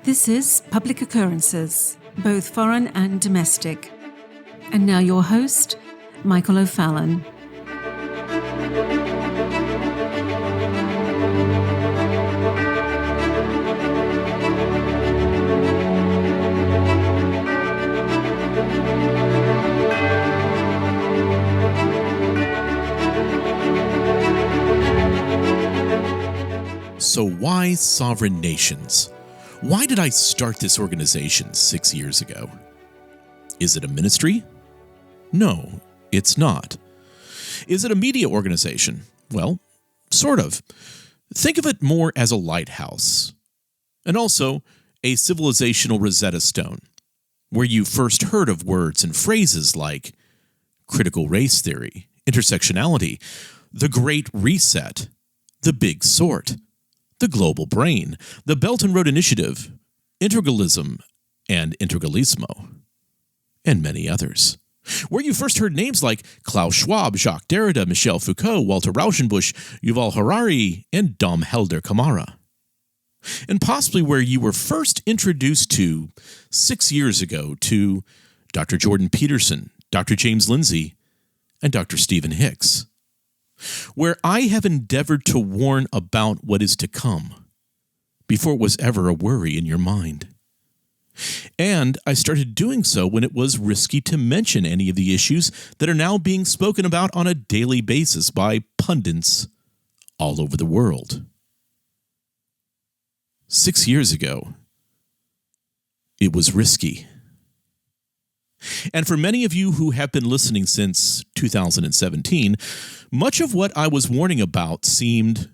This is Public Occurrences, both foreign and domestic. And now your host, Michael O'Fallon. So why sovereign nations? Why did I start this organization 6 years ago? Is it a ministry? No, it's not. Is it a media organization? Well, sort of. Think of it more as a lighthouse. And also a civilizational Rosetta Stone, where you first heard of words and phrases like critical race theory, intersectionality, the Great Reset, the Big Sort, the global brain, the Belt and Road Initiative, integralism, and integralismo, and many others. Where you first heard names like Klaus Schwab, Jacques Derrida, Michel Foucault, Walter Rauschenbusch, Yuval Harari, and Dom Helder Camara. And possibly where you were first introduced to 6 years ago to Dr. Jordan Peterson, Dr. James Lindsay, and Dr. Stephen Hicks, where I have endeavored to warn about what is to come before it was ever a worry in your mind. And I started doing so when it was risky to mention any of the issues that are now being spoken about on a daily basis by pundits all over the world. 6 years ago, it was risky. And for many of you who have been listening since 2017, much of what I was warning about seemed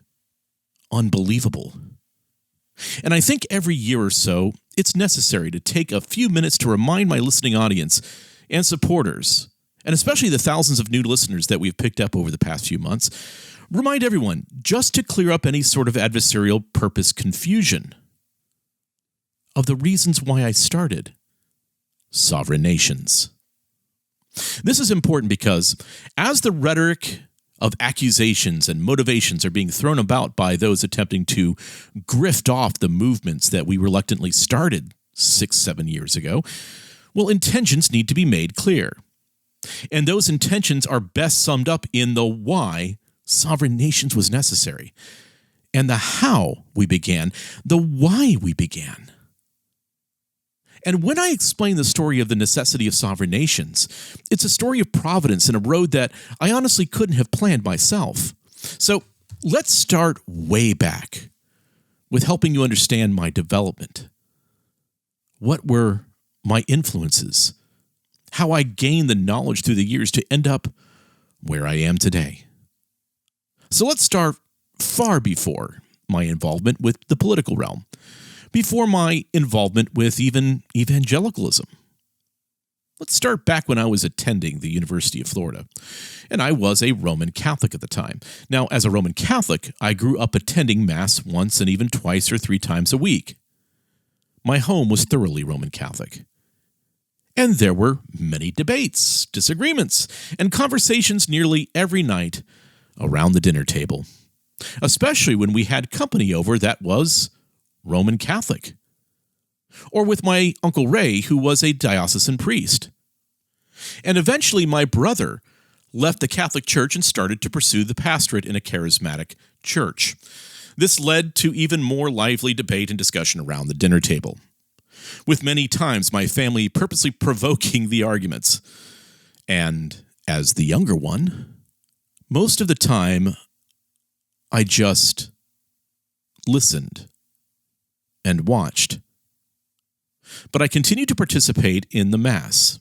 unbelievable. And I think every year or so, it's necessary to take a few minutes to remind my listening audience and supporters, and especially the thousands of new listeners that we've picked up over the past few months, remind everyone just to clear up any sort of adversarial purpose confusion of the reasons why I started sovereign nations. This is important because as the rhetoric of accusations and motivations are being thrown about by those attempting to grift off the movements that we reluctantly started 6-7 years ago, well, intentions need to be made clear. And those intentions are best summed up in the why sovereign nations was necessary, and the how we began, the why we began. And when I explain the story of the necessity of sovereign nations, it's a story of providence and a road that I honestly couldn't have planned myself. So let's start way back with helping you understand my development. What were my influences? How I gained the knowledge through the years to end up where I am today. So let's start far before my involvement with the political realm, before my involvement with even evangelicalism. Let's start back when I was attending the University of Florida, and I was a Roman Catholic at the time. Now, as a Roman Catholic, I grew up attending Mass once and even twice or 3 times a week. My home was thoroughly Roman Catholic. And there were many debates, disagreements, and conversations nearly every night around the dinner table, especially when we had company over that was Roman Catholic, or with my Uncle Ray, who was a diocesan priest. And eventually my brother left the Catholic Church and started to pursue the pastorate in a charismatic church. This led to even more lively debate and discussion around the dinner table, with many times my family purposely provoking the arguments. And as the younger one, most of the time, I just listened and watched. But I continued to participate in the Mass.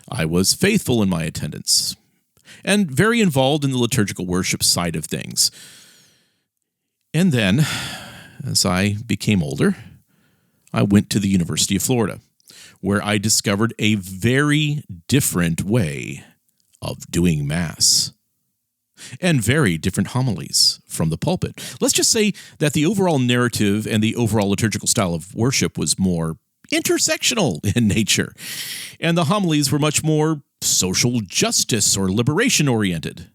I was faithful in my attendance and very involved in the liturgical worship side of things. And then, as I became older, I went to the University of Florida, where I discovered a very different way of doing Mass and very different homilies from the pulpit. Let's just say that the overall narrative and the overall liturgical style of worship was more intersectional in nature, and the homilies were much more social justice or liberation oriented.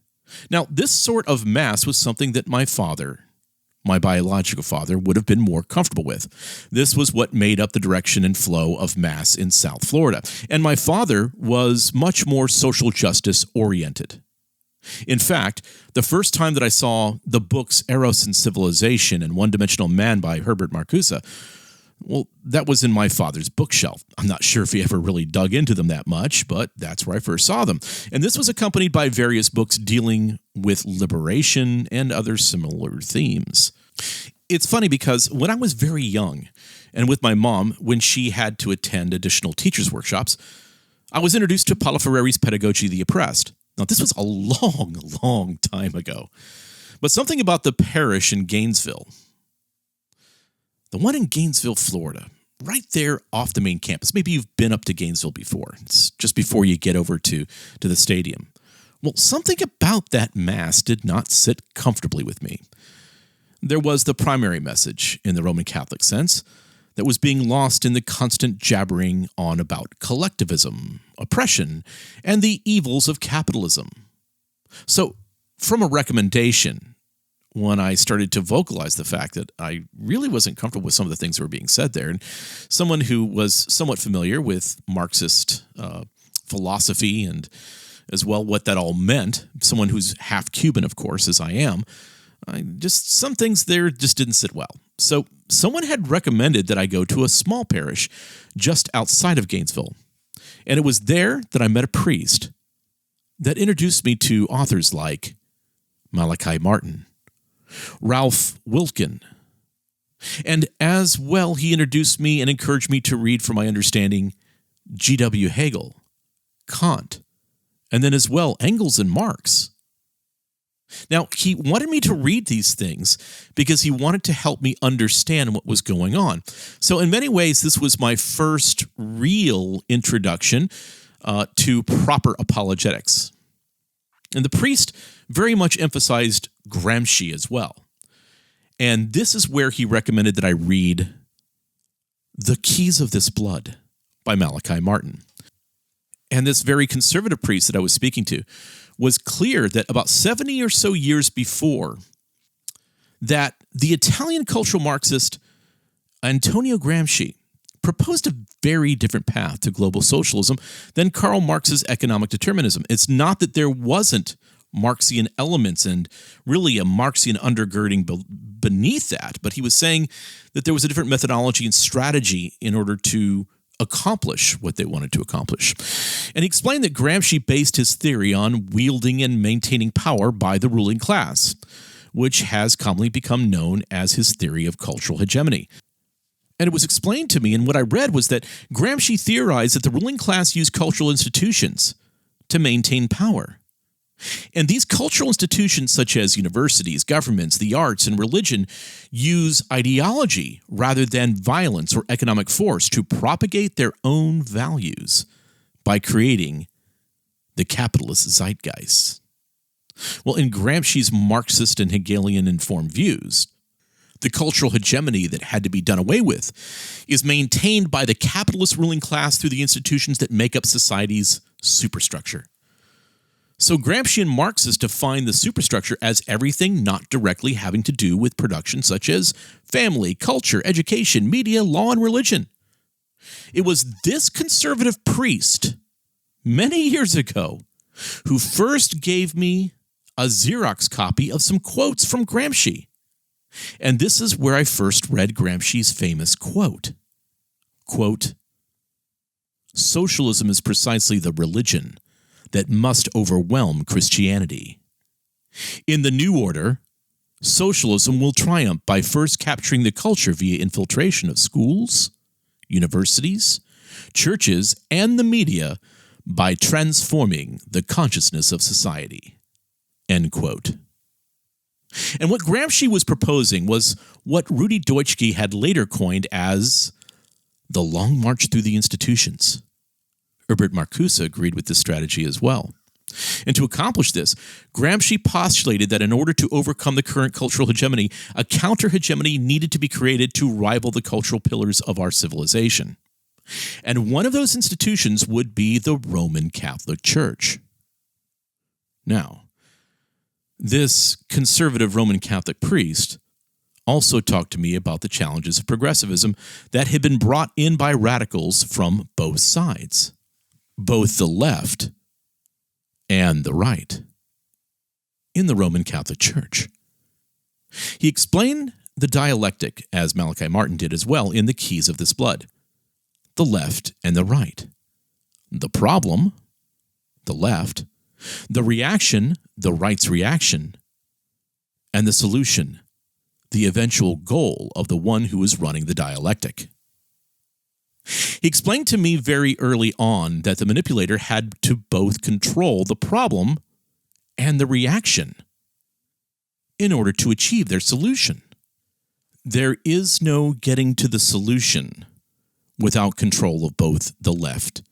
Now, this sort of Mass was something that my father my biological father would have been more comfortable with. This was what made up the direction and flow of mass in South Florida. And my father was much more social justice oriented. In fact, the first time that I saw the books Eros and Civilization and One-Dimensional Man by Herbert Marcuse, well, that was in my father's bookshelf. I'm not sure if he ever really dug into them that much, but that's where I first saw them. And this was accompanied by various books dealing with liberation and other similar themes. It's funny because when I was very young, and with my mom, when she had to attend additional teachers' workshops, I was introduced to Paulo Freire's Pedagogy of the Oppressed. Now, this was a long, long time ago. But something about the parish in Gainesville, the one in Gainesville, Florida, right there off the main campus. Maybe you've been up to Gainesville before. It's just before you get over to the stadium. Well, something about that mass did not sit comfortably with me. There was the primary message in the Roman Catholic sense that was being lost in the constant jabbering on about collectivism, oppression, and the evils of capitalism. So, from a recommendation, when I started to vocalize the fact that I really wasn't comfortable with some of the things that were being said there, and someone who was somewhat familiar with Marxist philosophy and as well what that all meant, someone who's half Cuban, of course, as I am, some things there just didn't sit well. So someone had recommended that I go to a small parish just outside of Gainesville. And it was there that I met a priest that introduced me to authors like Malachi Martin, Ralph Wilkin. And as well, he introduced me and encouraged me to read, for my understanding, G.W. Hegel, Kant, and then as well, Engels and Marx. Now, he wanted me to read these things because he wanted to help me understand what was going on. So in many ways, this was my first real introduction to proper apologetics. And the priest very much emphasized Gramsci as well. And this is where he recommended that I read The Keys of This Blood by Malachi Martin. And this very conservative priest that I was speaking to was clear that about 70 or so years before, that the Italian cultural Marxist Antonio Gramsci proposed a very different path to global socialism than Karl Marx's economic determinism. It's not that there wasn't Marxian elements and really a Marxian undergirding beneath that, but he was saying that there was a different methodology and strategy in order to accomplish what they wanted to accomplish. And he explained that Gramsci based his theory on wielding and maintaining power by the ruling class, which has commonly become known as his theory of cultural hegemony. And it was explained to me, and what I read was that Gramsci theorized that the ruling class used cultural institutions to maintain power. And these cultural institutions, such as universities, governments, the arts, and religion, use ideology rather than violence or economic force to propagate their own values by creating the capitalist zeitgeist. Well, in Gramsci's Marxist and Hegelian-informed views, the cultural hegemony that had to be done away with is maintained by the capitalist ruling class through the institutions that make up society's superstructure. So Gramscian Marxists define the superstructure as everything not directly having to do with production, such as family, culture, education, media, law, and religion. It was this conservative priest, many years ago, who first gave me a Xerox copy of some quotes from Gramsci. And this is where I first read Gramsci's famous quote. Quote, "Socialism is precisely the religion that must overwhelm Christianity. In the new order, socialism will triumph by first capturing the culture via infiltration of schools, universities, churches, and the media by transforming the consciousness of society." End quote. And what Gramsci was proposing was what Rudi Dutschke had later coined as the long march through the institutions. Herbert Marcuse agreed with this strategy as well. And to accomplish this, Gramsci postulated that in order to overcome the current cultural hegemony, a counter-hegemony needed to be created to rival the cultural pillars of our civilization. And one of those institutions would be the Roman Catholic Church. Now, this conservative Roman Catholic priest also talked to me about the challenges of progressivism that had been brought in by radicals from both sides, both the left and the right, in the Roman Catholic Church. He explained the dialectic, as Malachi Martin did as well, in The Keys of This Blood. The left and the right. The problem, the left. The reaction, the right's reaction. And the solution, the eventual goal of the one who is running the dialectic. He explained to me very early on that the manipulator had to both control the problem and the reaction in order to achieve their solution. There is no getting to the solution without control of both the left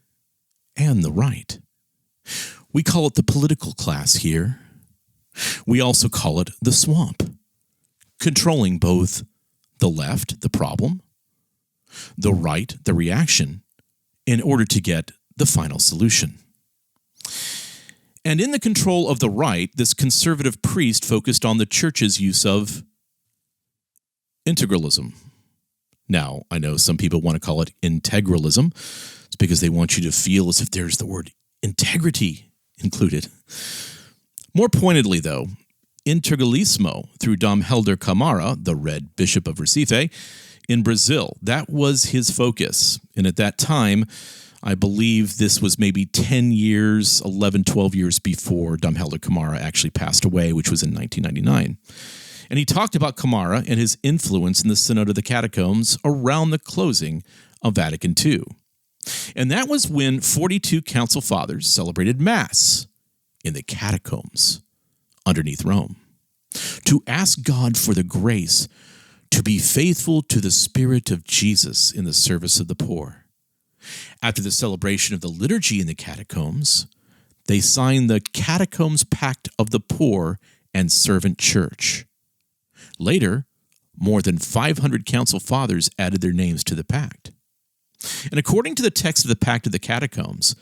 and the right. We call it the political class here. We also call it the swamp, controlling both the left, the problem, the right, the reaction, in order to get the final solution. And in the control of the right, this conservative priest focused on the church's use of integralism. Now, I know some people want to call it integralism. It's because they want you to feel as if there's the word integrity included. More pointedly, though, integralismo through Dom Helder Câmara, the Red Bishop of Recife, in Brazil. That was his focus. And at that time, I believe this was maybe 10 years, 11, 12 years before Dom Helder Câmara actually passed away, which was in 1999. And he talked about Câmara and his influence in the Synod of the Catacombs around the closing of Vatican II. And that was when 42 council fathers celebrated Mass in the catacombs underneath Rome to ask God for the grace to be faithful to the Spirit of Jesus in the service of the poor. After the celebration of the liturgy in the catacombs, they signed the Catacombs Pact of the Poor and Servant Church. Later, more than 500 council fathers added their names to the pact. And according to the text of the Pact of the Catacombs,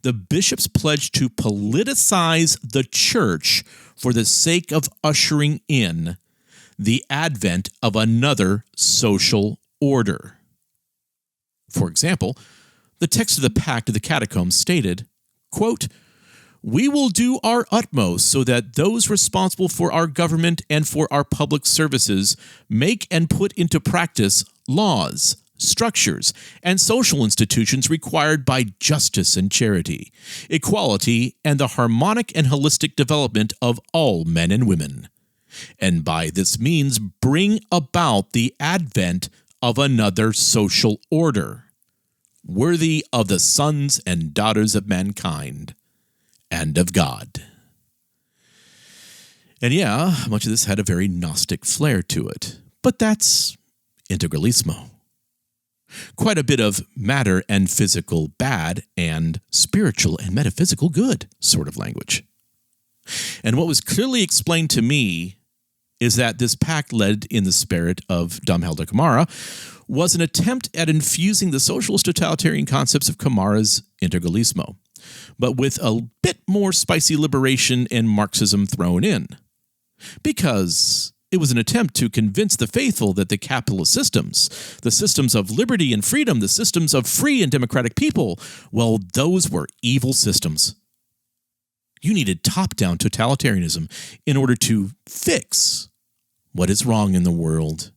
the bishops pledged to politicize the church for the sake of ushering in the advent of another social order. For example, the text of the Pact of the Catacombs stated, quote, "We will do our utmost so that those responsible for our government and for our public services make and put into practice laws, structures, and social institutions required by justice and charity, equality, and the harmonic and holistic development of all men and women, and by this means bring about the advent of another social order, worthy of the sons and daughters of mankind and of God." And yeah, much of this had a very Gnostic flair to it, but that's integralismo. Quite a bit of matter and physical bad and spiritual and metaphysical good sort of language. And what was clearly explained to me is that this pact, led in the spirit of Dom Helder Câmara, was an attempt at infusing the socialist totalitarian concepts of Câmara's integralismo, but with a bit more spicy liberation and Marxism thrown in. Because it was an attempt to convince the faithful that the capitalist systems, the systems of liberty and freedom, the systems of free and democratic people, well, those were evil systems. You needed top-down totalitarianism in order to fix what is wrong in the world.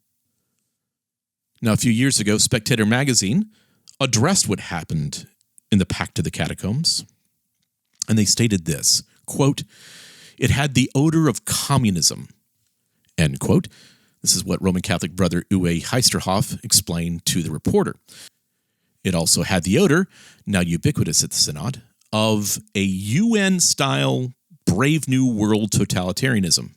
Now, a few years ago, Spectator magazine addressed what happened in the Pact of the Catacombs, and they stated this, quote, "It had the odor of communism," end quote. This is what Roman Catholic brother Uwe Heisterhoff explained to the reporter. It also had the odor, now ubiquitous at the Synod, of a UN-style Brave New World totalitarianism.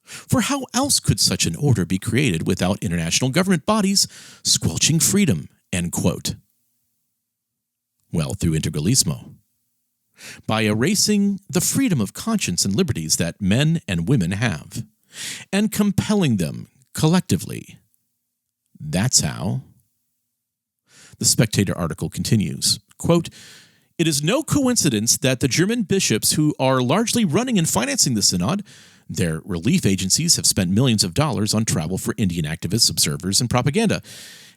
For how else could such an order be created without international government bodies squelching freedom, end quote. Well, through integralismo. By erasing the freedom of conscience and liberties that men and women have, and compelling them collectively. That's how. The Spectator article continues, quote, It is no coincidence that the German bishops who are largely running and financing the synod, their relief agencies have spent millions of dollars on travel for Indian activists, observers, and propaganda,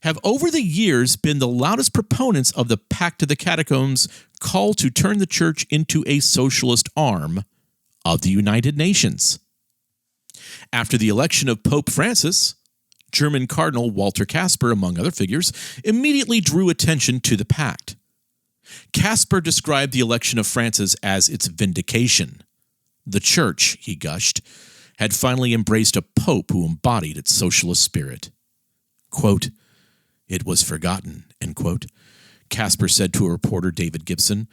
have over the years been the loudest proponents of the Pact of the Catacombs call to turn the church into a socialist arm of the United Nations. After the election of Pope Francis, German Cardinal Walter Kasper, among other figures, immediately drew attention to the pact. Kasper described the election of Francis as its vindication. The church, he gushed, had finally embraced a pope who embodied its socialist spirit. Quote, "It was forgotten," end quote. Kasper said to a reporter, David Gibson,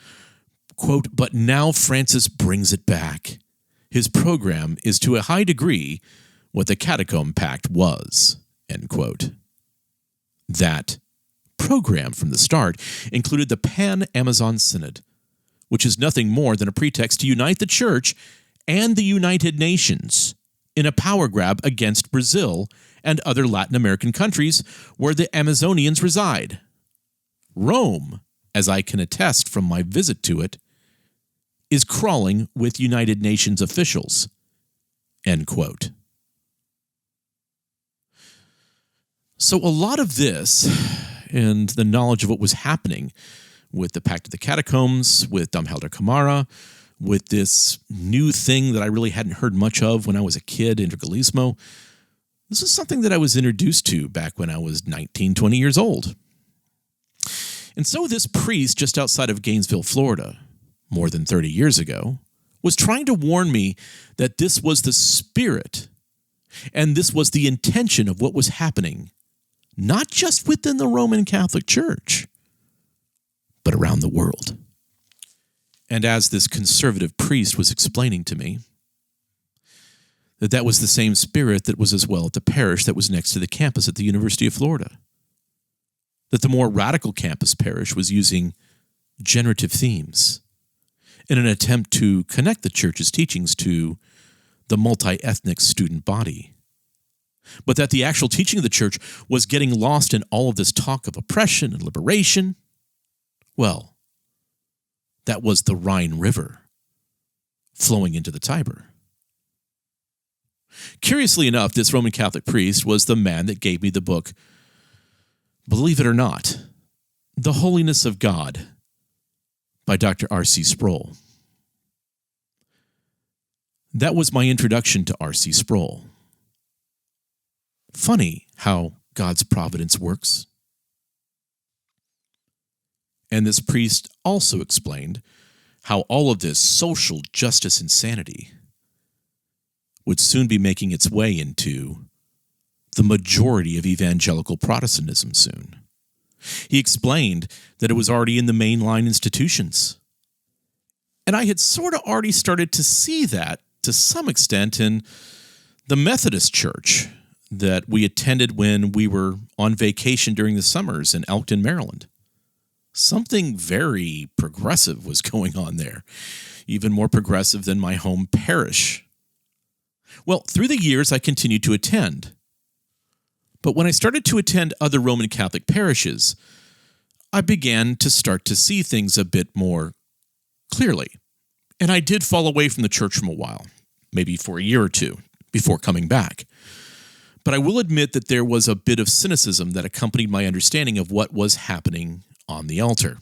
quote, "But now Francis brings it back. His program is to a high degree what the Catacomb Pact was," end quote. That program from the start included the Pan-Amazon Synod, which is nothing more than a pretext to unite the church and the United Nations in a power grab against Brazil and other Latin American countries where the Amazonians reside. Rome, as I can attest from my visit to it, is crawling with United Nations officials, end quote. So a lot of this and the knowledge of what was happening with the Pact of the Catacombs, with Damhelder Camara, with this new thing that I really hadn't heard much of when I was a kid, Integralismo, this is something that I was introduced to back when I was 19, 20 years old. And so this priest just outside of Gainesville, Florida, more than 30 years ago, was trying to warn me that this was the spirit and this was the intention of what was happening, not just within the Roman Catholic Church, but around the world. And as this conservative priest was explaining to me, that was the same spirit that was as well at the parish that was next to the campus at the University of Florida. That the more radical campus parish was using generative themes in an attempt to connect the church's teachings to the multi-ethnic student body. But that the actual teaching of the church was getting lost in all of this talk of oppression and liberation. Well, that was the Rhine River flowing into the Tiber. Curiously enough, this Roman Catholic priest was the man that gave me the book, believe it or not, The Holiness of God by Dr. R.C. Sproul. That was my introduction to R.C. Sproul. Funny how God's providence works. And this priest also explained how all of this social justice insanity would soon be making its way into the majority of evangelical Protestantism soon. He explained that it was already in the mainline institutions. And I had sort of already started to see that to some extent in the Methodist Church that we attended when we were on vacation during the summers in Elkton, Maryland. Something very progressive was going on there, even more progressive than my home parish. Well, through the years, I continued to attend. But when I started to attend other Roman Catholic parishes, I began to start to see things a bit more clearly. And I did fall away from the church for a while, maybe for a year or two, before coming back. But I will admit that there was a bit of cynicism that accompanied my understanding of what was happening on the altar.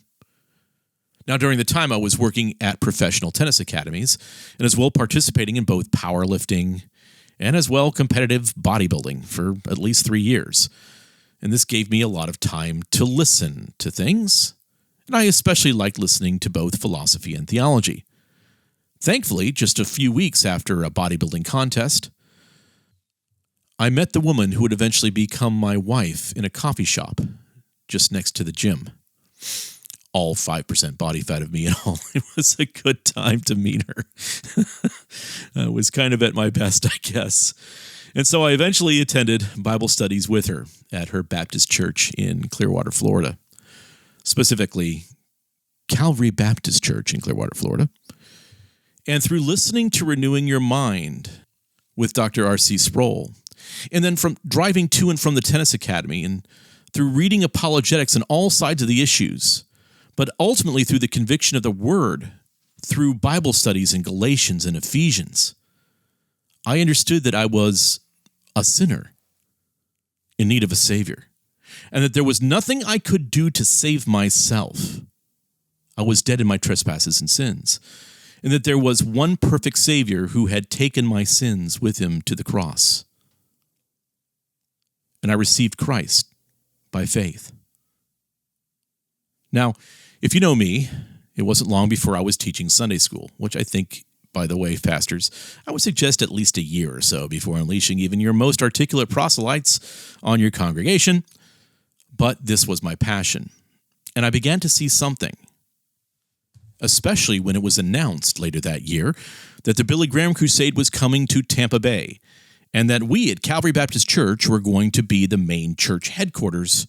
Now, during the time I was working at professional tennis academies, and as well participating in both powerlifting and as well competitive bodybuilding for at least 3 years. And this gave me a lot of time to listen to things, and I especially liked listening to both philosophy and theology. Thankfully, just a few weeks after a bodybuilding contest, I met the woman who would eventually become my wife in a coffee shop just next to the gym. All 5% body fat of me and all. It was a good time to meet her. I was kind of at my best, I guess. And so I eventually attended Bible studies with her at her Baptist church in Clearwater, Florida. Specifically, Calvary Baptist Church in Clearwater, Florida. And through listening to Renewing Your Mind with Dr. R.C. Sproul, and then from driving to and from the tennis academy, and through reading apologetics on all sides of the issues, but ultimately through the conviction of the Word, through Bible studies in Galatians and Ephesians, I understood that I was a sinner in need of a Savior, and that there was nothing I could do to save myself. I was dead in my trespasses and sins, and that there was one perfect Savior who had taken my sins with him to the cross. And I received Christ by faith. Now, if you know me, it wasn't long before I was teaching Sunday school, which I think, by the way, pastors, I would suggest at least a year or so before unleashing even your most articulate proselytes on your congregation. But this was my passion, and I began to see something, especially when it was announced later that year that the Billy Graham Crusade was coming to Tampa Bay, and that we at Calvary Baptist Church were going to be the main church headquarters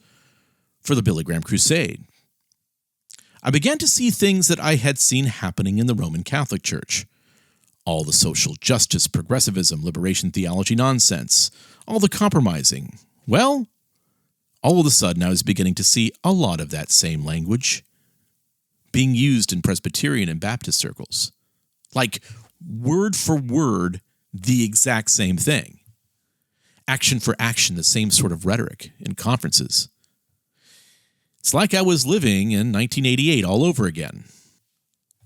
for the Billy Graham Crusade. I began to see things that I had seen happening in the Roman Catholic Church. All the social justice, progressivism, liberation theology nonsense, all the compromising. Well, all of a sudden I was beginning to see a lot of that same language being used in Presbyterian and Baptist circles. Like, word for word, the exact same thing. Action for action, the same sort of rhetoric in conferences. It's like I was living in 1988 all over again.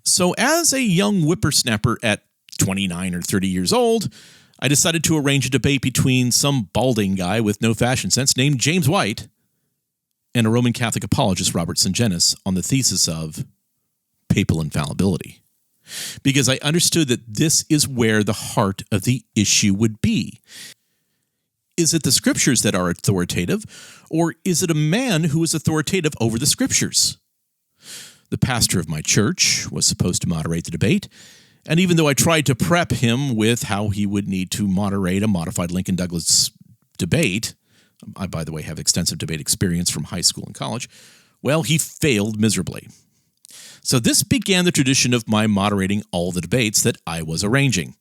So as a young whippersnapper at 29 or 30 years old, I decided to arrange a debate between some balding guy with no fashion sense named James White and a Roman Catholic apologist, Robert Sungenis, on the thesis of papal infallibility. Because I understood that this is where the heart of the issue would be. Is it the Scriptures that are authoritative, or is it a man who is authoritative over the Scriptures? The pastor of my church was supposed to moderate the debate, and even though I tried to prep him with how he would need to moderate a modified Lincoln-Douglas debate, I, by the way, have extensive debate experience from high school and college, well, he failed miserably. So this began the tradition of my moderating all the debates that I was arranging.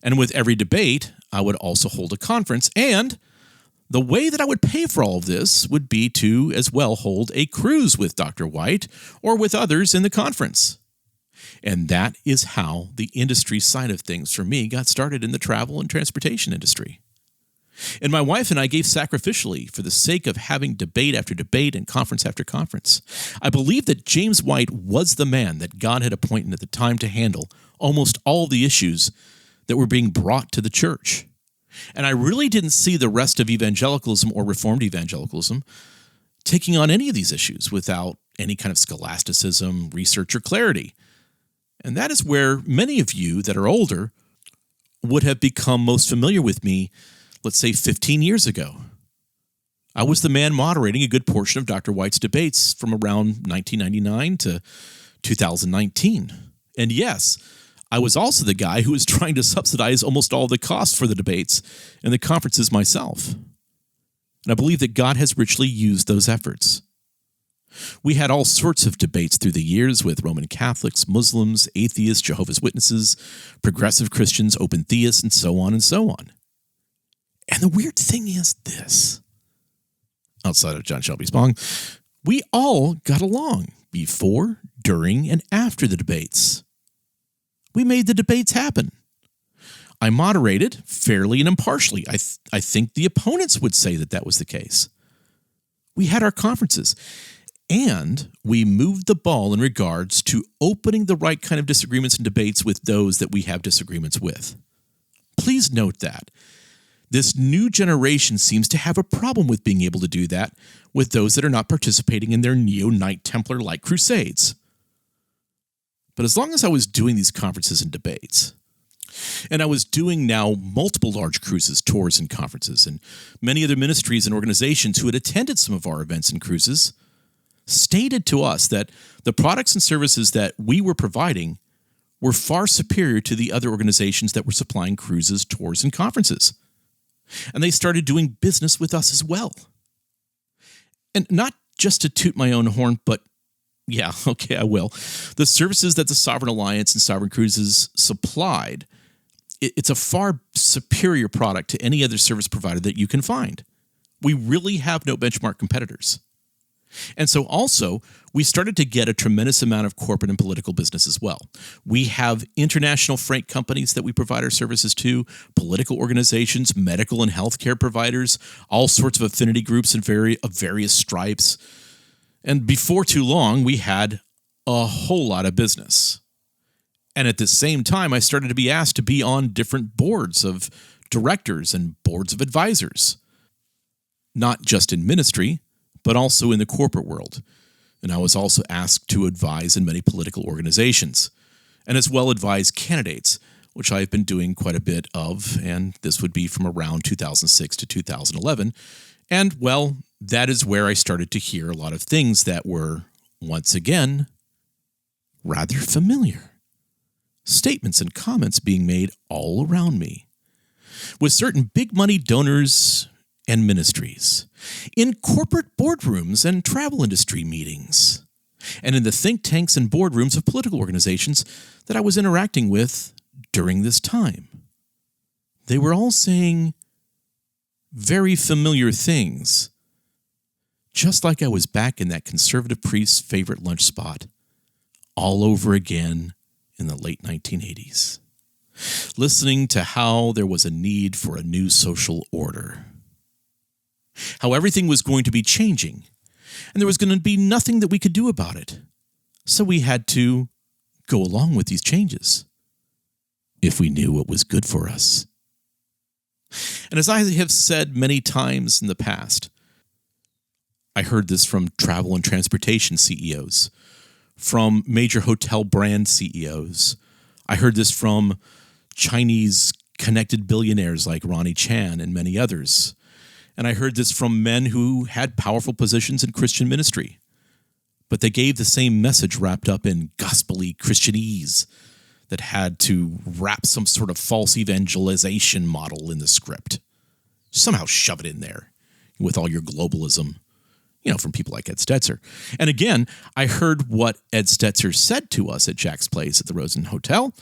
And with every debate, I would also hold a conference, and the way that I would pay for all of this would be to as well hold a cruise with Dr. White or with others in the conference. And that is how the industry side of things for me got started in the travel and transportation industry. And my wife and I gave sacrificially for the sake of having debate after debate and conference after conference. I believe that James White was the man that God had appointed at the time to handle almost all the issues that were being brought to the church. And I really didn't see the rest of evangelicalism or Reformed evangelicalism taking on any of these issues without any kind of scholasticism, research, or clarity. And that is where many of you that are older would have become most familiar with me, let's say 15 years ago. I was the man moderating a good portion of Dr. White's debates from around 1999 to 2019. And yes, I was also the guy who was trying to subsidize almost all the costs for the debates and the conferences myself. And I believe that God has richly used those efforts. We had all sorts of debates through the years with Roman Catholics, Muslims, atheists, Jehovah's Witnesses, progressive Christians, open theists, and so on and so on. And the weird thing is this. Outside of John Shelby's bong, we all got along before, during, and after the debates. We made the debates happen. I moderated fairly and impartially. I think the opponents would say that that was the case. We had our conferences. And we moved the ball in regards to opening the right kind of disagreements and debates with those that we have disagreements with. Please note that. This new generation seems to have a problem with being able to do that with those that are not participating in their neo-Knight Templar-like crusades. But as long as I was doing these conferences and debates, and I was doing now multiple large cruises, tours, and conferences, and many other ministries and organizations who had attended some of our events and cruises stated to us that the products and services that we were providing were far superior to the other organizations that were supplying cruises, tours, and conferences. And they started doing business with us as well. And not just to toot my own horn, but yeah, okay, I will. The services that the Sovereign Alliance and Sovereign Cruises supplied, it's a far superior product to any other service provider that you can find. We really have no benchmark competitors. And so also, we started to get a tremendous amount of corporate and political business as well. We have international freight companies that we provide our services to, political organizations, medical and healthcare providers, all sorts of affinity groups of various stripes. And before too long, we had a whole lot of business. And at the same time, I started to be asked to be on different boards of directors and boards of advisors, not just in ministry, but also in the corporate world. And I was also asked to advise in many political organizations, and as well advise candidates, which I've been doing quite a bit of, and this would be from around 2006 to 2011. And, well, that is where I started to hear a lot of things that were, once again, rather familiar. Statements and comments being made all around me, with certain big money donors and ministries, in corporate boardrooms and travel industry meetings, and in the think tanks and boardrooms of political organizations that I was interacting with during this time. They were all saying very familiar things, just like I was back in that conservative priest's favorite lunch spot all over again in the late 1980s, listening to how there was a need for a new social order, how everything was going to be changing, and there was going to be nothing that we could do about it. So we had to go along with these changes if we knew what was good for us. And as I have said many times in the past, I heard this from travel and transportation CEOs, from major hotel brand CEOs. I heard this from Chinese connected billionaires like Ronnie Chan and many others. And I heard this from men who had powerful positions in Christian ministry. But they gave the same message wrapped up in gospel-y Christianese that had to wrap some sort of false evangelization model in the script. Somehow shove it in there with all your globalism, from people like Ed Stetzer. And again, I heard what Ed Stetzer said to us at Jack's Place at the Rosen Hotel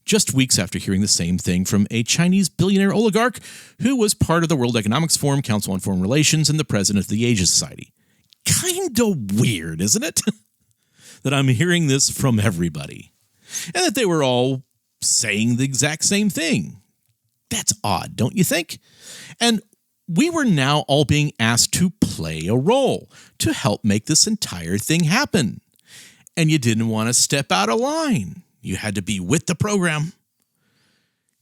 just weeks after hearing the same thing from a Chinese billionaire oligarch who was part of the World Economic Forum, Council on Foreign Relations, and the president of the Asia Society. Kind of weird, isn't it? That I'm hearing this from everybody. And that they were all saying the exact same thing. That's odd, don't you think? And we were now all being asked to play a role to help make this entire thing happen. And you didn't want to step out of line. You had to be with the program.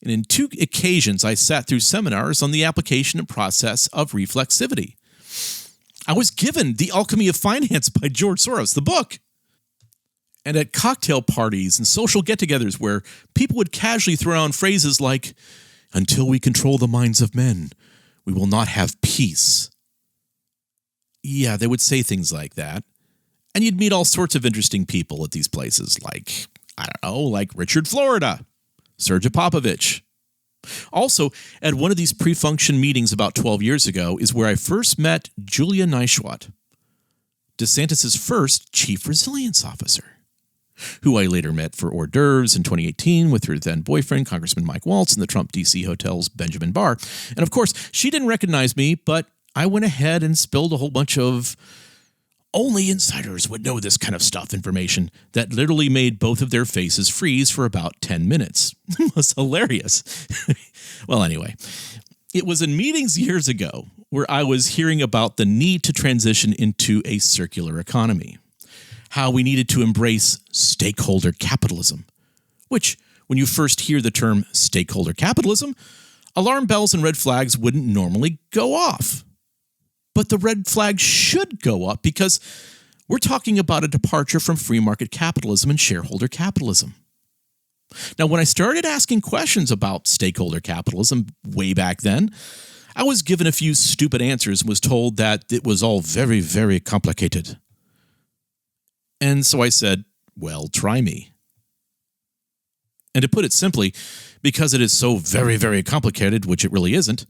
And in 2 occasions, I sat through seminars on the application and process of reflexivity. I was given The Alchemy of Finance by George Soros, the book. And at cocktail parties and social get-togethers where people would casually throw around phrases like, "Until we control the minds of men, we will not have peace." Yeah, they would say things like that. And you'd meet all sorts of interesting people at these places, like Richard Florida, Sergei Popovich. Also, at one of these pre-function meetings about 12 years ago is where I first met Julia Neishwat, DeSantis' first chief resilience officer, who I later met for hors d'oeuvres in 2018 with her then boyfriend, Congressman Mike Waltz, in the Trump D.C. Hotel's Benjamin Bar. And of course, she didn't recognize me, but I went ahead and spilled a whole bunch of only insiders would know this kind of stuff information that literally made both of their faces freeze for about 10 minutes. It was hilarious. Well, anyway, it was in meetings years ago where I was hearing about the need to transition into a circular economy, how we needed to embrace stakeholder capitalism, which, when you first hear the term stakeholder capitalism, alarm bells and red flags wouldn't normally go off. But the red flag should go up because we're talking about a departure from free market capitalism and shareholder capitalism. Now, when I started asking questions about stakeholder capitalism way back then, I was given a few stupid answers and was told that it was all very, very complicated. And so I said, well, try me. And to put it simply, because it is so very, very complicated, which it really isn't,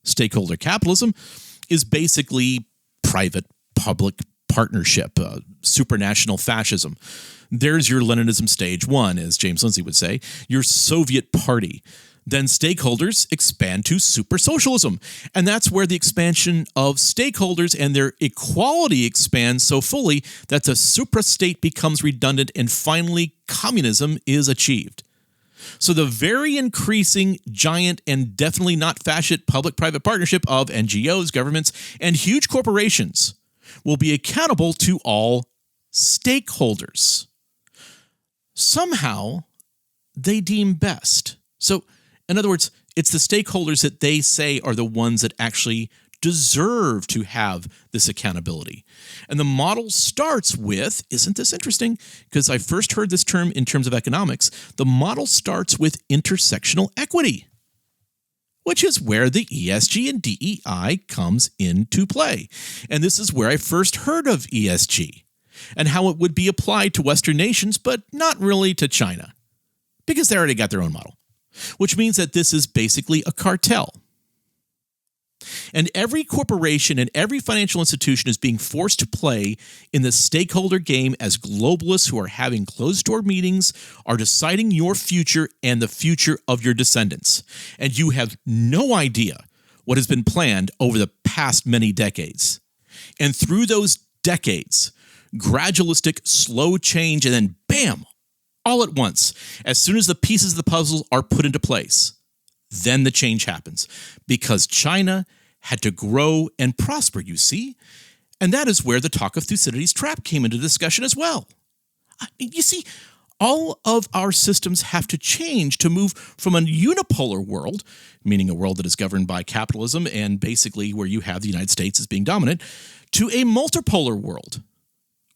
stakeholder capitalism is basically private-public partnership, supranational fascism. There's your Leninism stage 1, as James Lindsay would say, your Soviet party. Then stakeholders expand to super socialism. And that's where the expansion of stakeholders and their equality expands so fully that the suprastate becomes redundant and finally communism is achieved. So the very increasing, giant, and definitely not fascist public-private partnership of NGOs, governments, and huge corporations will be accountable to all stakeholders. Somehow, they deem best. So, in other words, it's the stakeholders that they say are the ones that actually deserve to have this accountability. And the model starts with, isn't this interesting? Because I first heard this term in terms of economics. The model starts with intersectional equity, which is where the ESG and DEI comes into play. And this is where I first heard of ESG and how it would be applied to Western nations, but not really to China, because they already got their own model, which means that this is basically a cartel. And every corporation and every financial institution is being forced to play in the stakeholder game as globalists who are having closed-door meetings, are deciding your future and the future of your descendants. And you have no idea what has been planned over the past many decades. And through those decades, gradualistic, slow change, and then bam, all at once, as soon as the pieces of the puzzle are put into place, then the change happens, because China had to grow and prosper, you see. And that is where the talk of Thucydides' trap came into discussion as well. You see, all of our systems have to change to move from a unipolar world, meaning a world that is governed by capitalism and basically where you have the United States as being dominant, to a multipolar world,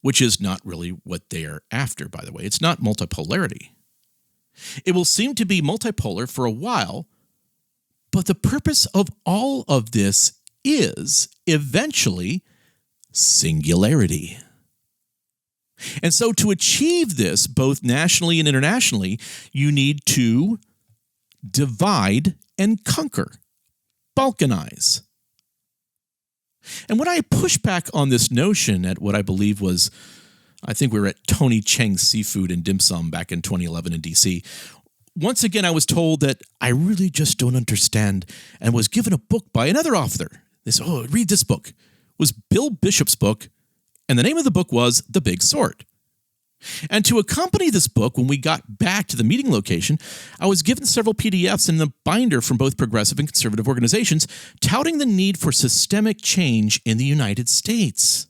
which is not really what they are after, by the way. It's not multipolarity. It will seem to be multipolar for a while, but the purpose of all of this is eventually singularity. And so to achieve this, both nationally and internationally, you need to divide and conquer, balkanize. And when I push back on this notion at what I believe was, I think we were at Tony Cheng's Seafood and Dim Sum back in 2011 in DC, once again I was told that I really just don't understand, and was given a book by another author. They said, oh, read this book. It was Bill Bishop's book, and the name of the book was The Big Sort. And to accompany this book, when we got back to the meeting location, I was given several PDFs and a binder from both progressive and conservative organizations touting the need for systemic change in the United States.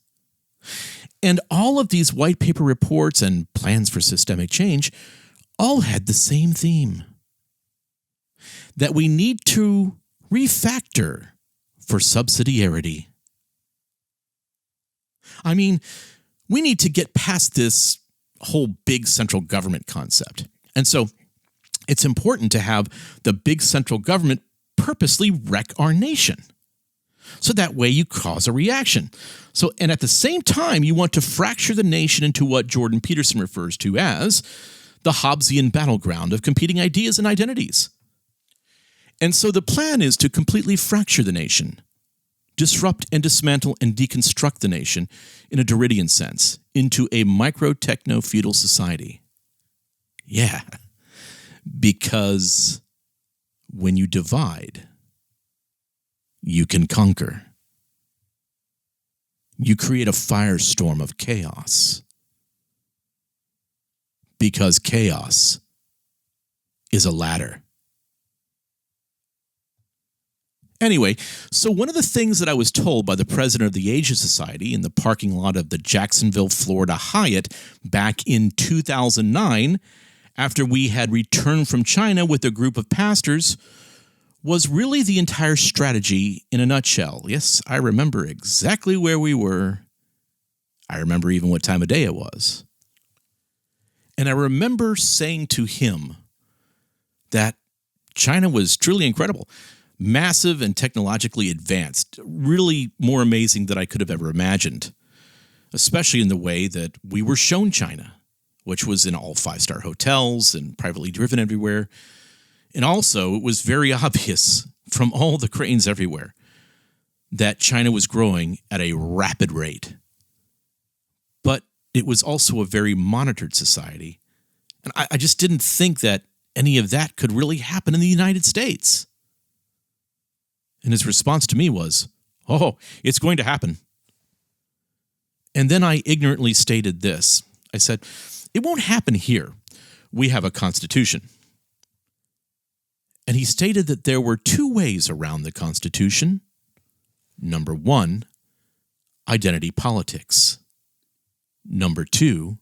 And all of these white paper reports and plans for systemic change all had the same theme, that we need to refactor for subsidiarity. I mean, we need to get past this whole big central government concept. And so it's important to have the big central government purposely wreck our nation. So that way you cause a reaction. So, and at the same time, you want to fracture the nation into what Jordan Peterson refers to as the Hobbesian battleground of competing ideas and identities. And so the plan is to completely fracture the nation, disrupt and dismantle and deconstruct the nation in a Derridian sense into a micro-techno-feudal society. Yeah, because when you divide, you can conquer. You create a firestorm of chaos, because chaos is a ladder. Anyway, so one of the things that I was told by the president of the Asia Society in the parking lot of the Jacksonville, Florida Hyatt back in 2009, after we had returned from China with a group of pastors, was really the entire strategy in a nutshell. Yes, I remember exactly where we were. I remember even what time of day it was. And I remember saying to him that China was truly incredible, massive and technologically advanced, really more amazing than I could have ever imagined, especially in the way that we were shown China, which was in all five-star hotels and privately driven everywhere. And also, it was very obvious from all the cranes everywhere that China was growing at a rapid rate. But it was also a very monitored society. And I just didn't think that any of that could really happen in the United States. And his response to me was, "Oh, it's going to happen." And then I ignorantly stated this. I said, "It won't happen here. We have a constitution." And he stated that there were two ways around the Constitution. Number one, identity politics. Number two,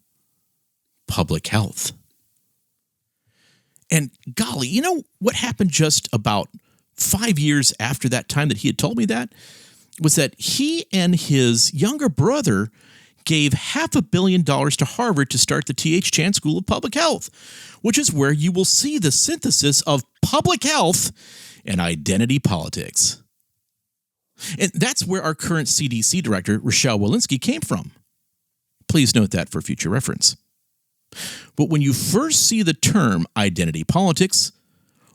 public health. And golly, you know what happened just about 5 years after that time that he had told me that? Was that he and his younger brother gave $500 million to Harvard to start the T.H. Chan School of Public Health, which is where you will see the synthesis of public health and identity politics. And that's where our current CDC director, Rochelle Walensky, came from. Please note that for future reference. But when you first see the term identity politics,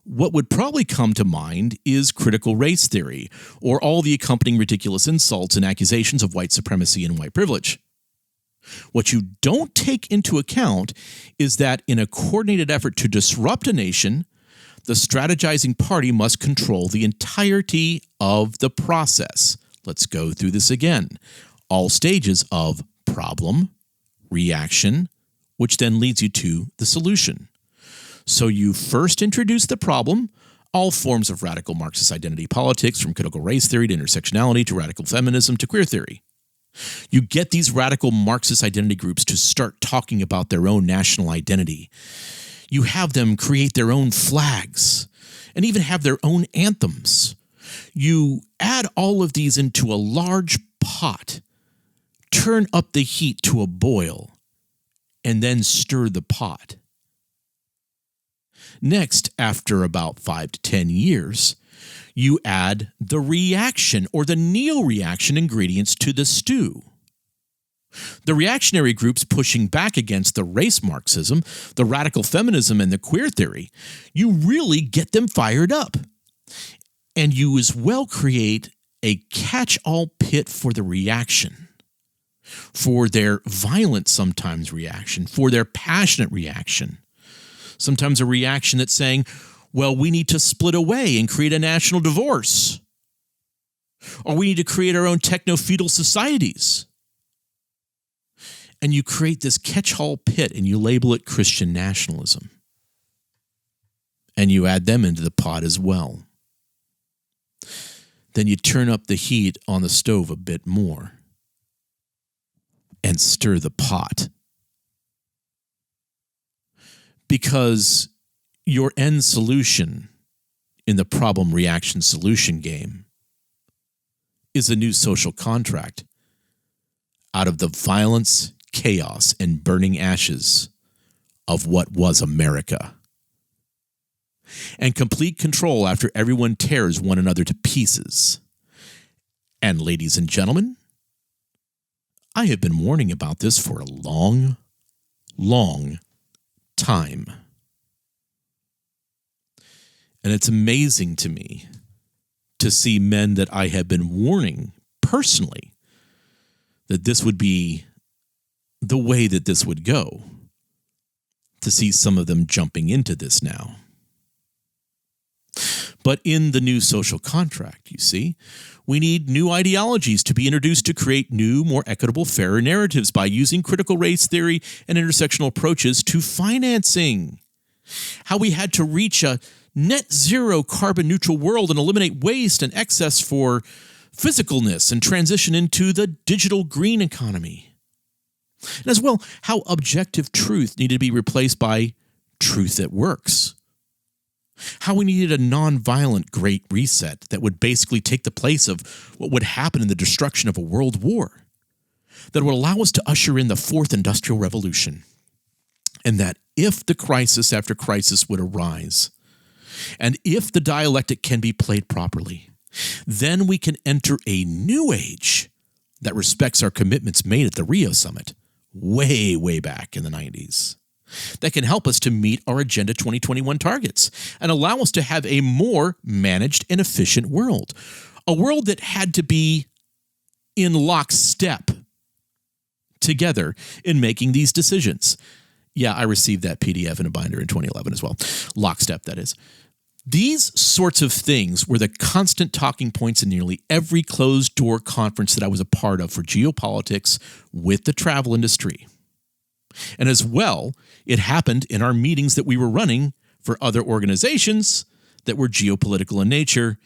what would probably come to mind is critical race theory, or all the accompanying ridiculous insults and accusations of white supremacy and white privilege. What you don't take into account is that in a coordinated effort to disrupt a nation, the strategizing party must control the entirety of the process. Let's go through this again. All stages of problem, reaction, which then leads you to the solution. So you first introduce the problem, all forms of radical Marxist identity politics, from critical race theory to intersectionality to radical feminism to queer theory. You get these radical Marxist identity groups to start talking about their own national identity. You have them create their own flags and even have their own anthems. You add all of these into a large pot, turn up the heat to a boil, and then stir the pot. Next, after about 5 to 10 years, you add the reaction or the neo-reaction ingredients to the stew. The reactionary groups pushing back against the race Marxism, the radical feminism, and the queer theory, you really get them fired up. And you as well create a catch-all pit for the reaction, for their violent sometimes reaction, for their passionate reaction. Sometimes a reaction that's saying, well, we need to split away and create a national divorce. Or we need to create our own techno-feudal societies. And you create this catch-all pit and you label it Christian nationalism. And you add them into the pot as well. Then you turn up the heat on the stove a bit more and stir the pot. Because your end solution in the problem-reaction-solution game is a new social contract out of the violence, chaos, and burning ashes of what was America. And complete control after everyone tears one another to pieces. And ladies and gentlemen, I have been warning about this for a long, long time. And it's amazing to me to see men that I have been warning personally that this would be the way that this would go, to see some of them jumping into this now. But in the new social contract, you see, we need new ideologies to be introduced to create new, more equitable, fairer narratives by using critical race theory and intersectional approaches to financing. How we had to reach a net zero carbon neutral world and eliminate waste and excess for physicalness and transition into the digital green economy. And as well, how objective truth needed to be replaced by truth that works. How we needed a nonviolent Great Reset that would basically take the place of what would happen in the destruction of a world war, that would allow us to usher in the fourth industrial revolution. And that if the crisis after crisis would arise, and if the dialectic can be played properly, then we can enter a new age that respects our commitments made at the Rio Summit way, way back in the 90s. That can help us to meet our Agenda 2021 targets and allow us to have a more managed and efficient world. A world that had to be in lockstep together in making these decisions. Yeah, I received that PDF in a binder in 2011 as well. Lockstep, that is. These sorts of things were the constant talking points in nearly every closed-door conference that I was a part of for geopolitics with the travel industry. And as well, it happened in our meetings that we were running for other organizations that were geopolitical in nature,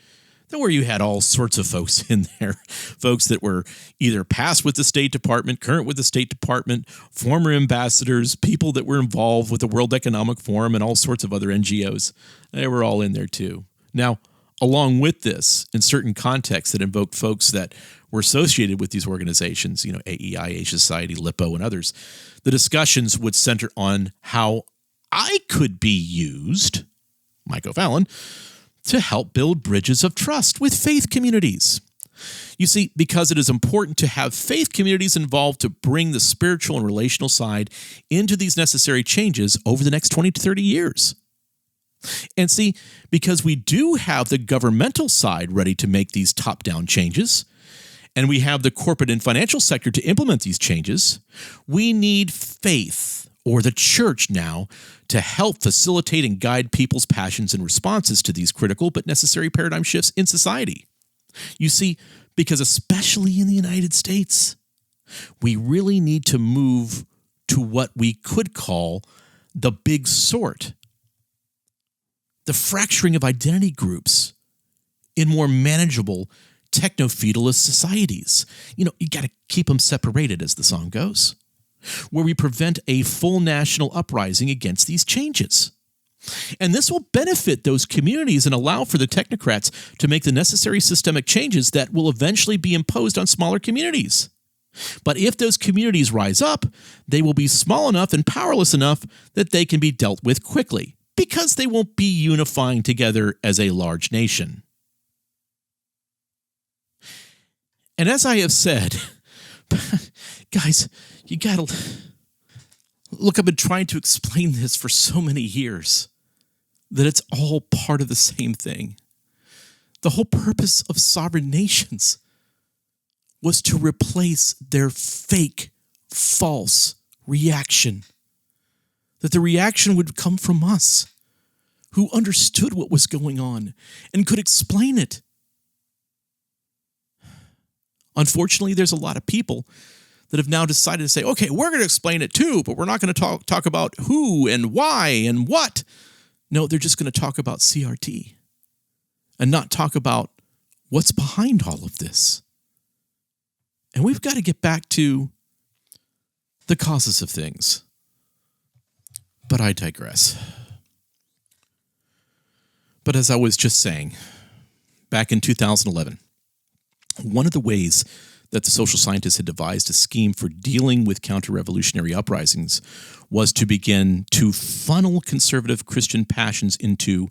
where you had all sorts of folks in there, folks that were either past with the State Department, current with the State Department, former ambassadors, people that were involved with the World Economic Forum and all sorts of other NGOs. They were all in there too. Now, along with this, in certain contexts that invoked folks that were associated with these organizations, AEI, Asia Society, LIPO, and others, the discussions would center on how I could be used, Mike O'Fallon, to help build bridges of trust with faith communities. You see, because it is important to have faith communities involved to bring the spiritual and relational side into these necessary changes over the next 20 to 30 years. And see, because we do have the governmental side ready to make these top-down changes, and we have the corporate and financial sector to implement these changes, we need faith, or the church now, to help facilitate and guide people's passions and responses to these critical but necessary paradigm shifts in society. You see, because especially in the United States, we really need to move to what we could call the big sort, the fracturing of identity groups in more manageable techno-feudalist societies. You got to keep them separated, as the song goes, where we prevent a full national uprising against these changes. And this will benefit those communities and allow for the technocrats to make the necessary systemic changes that will eventually be imposed on smaller communities. But if those communities rise up, they will be small enough and powerless enough that they can be dealt with quickly, because they won't be unifying together as a large nation. And as I have said, guys, you gotta look, I've been trying to explain this for so many years that it's all part of the same thing. The whole purpose of sovereign nations was to replace their fake, false reaction. That the reaction would come from us, who understood what was going on and could explain it. Unfortunately, there's a lot of people that have now decided to say, okay, we're going to explain it too, but we're not going to talk about who and why and what. No, they're just going to talk about CRT and not talk about what's behind all of this. And we've got to get back to the causes of things. But I digress. But as I was just saying, back in 2011, one of the ways that the social scientists had devised a scheme for dealing with counter-revolutionary uprisings was to begin to funnel conservative Christian passions into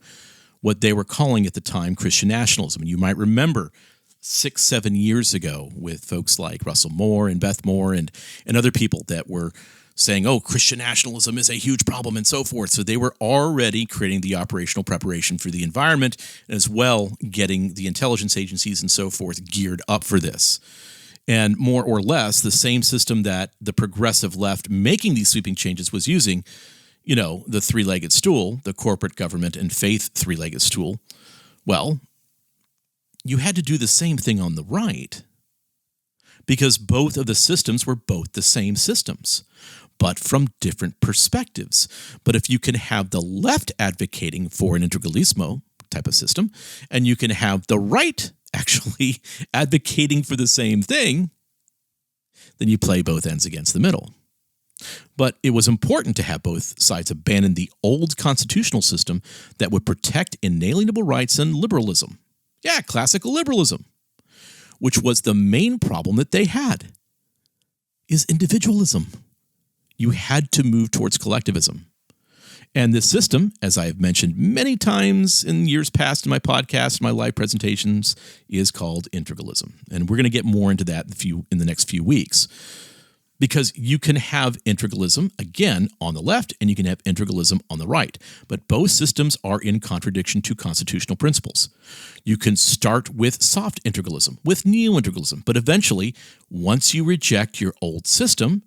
what they were calling at the time Christian nationalism. And you might remember 6-7 years ago with folks like Russell Moore and Beth Moore and other people that were saying, oh, Christian nationalism is a huge problem and so forth. So they were already creating the operational preparation for the environment, as well getting the intelligence agencies and so forth geared up for this. And more or less the same system that the progressive left making these sweeping changes was using, the three-legged stool, the corporate, government, and faith three-legged stool. Well, you had to do the same thing on the right, because both of the systems were both the same systems, but from different perspectives. But if you can have the left advocating for an integralismo type of system, and you can have the right actually advocating for the same thing, then you play both ends against the middle. But it was important to have both sides abandon the old constitutional system that would protect inalienable rights and liberalism. Yeah, classical liberalism, which was the main problem that they had, is individualism. You had to move towards collectivism. And this system, as I have mentioned many times in years past in my podcast, my live presentations, is called integralism. And we're going to get more into that in the next few weeks. Because you can have integralism, again, on the left, and you can have integralism on the right. But both systems are in contradiction to constitutional principles. You can start with soft integralism, with neo-integralism, but eventually, once you reject your old system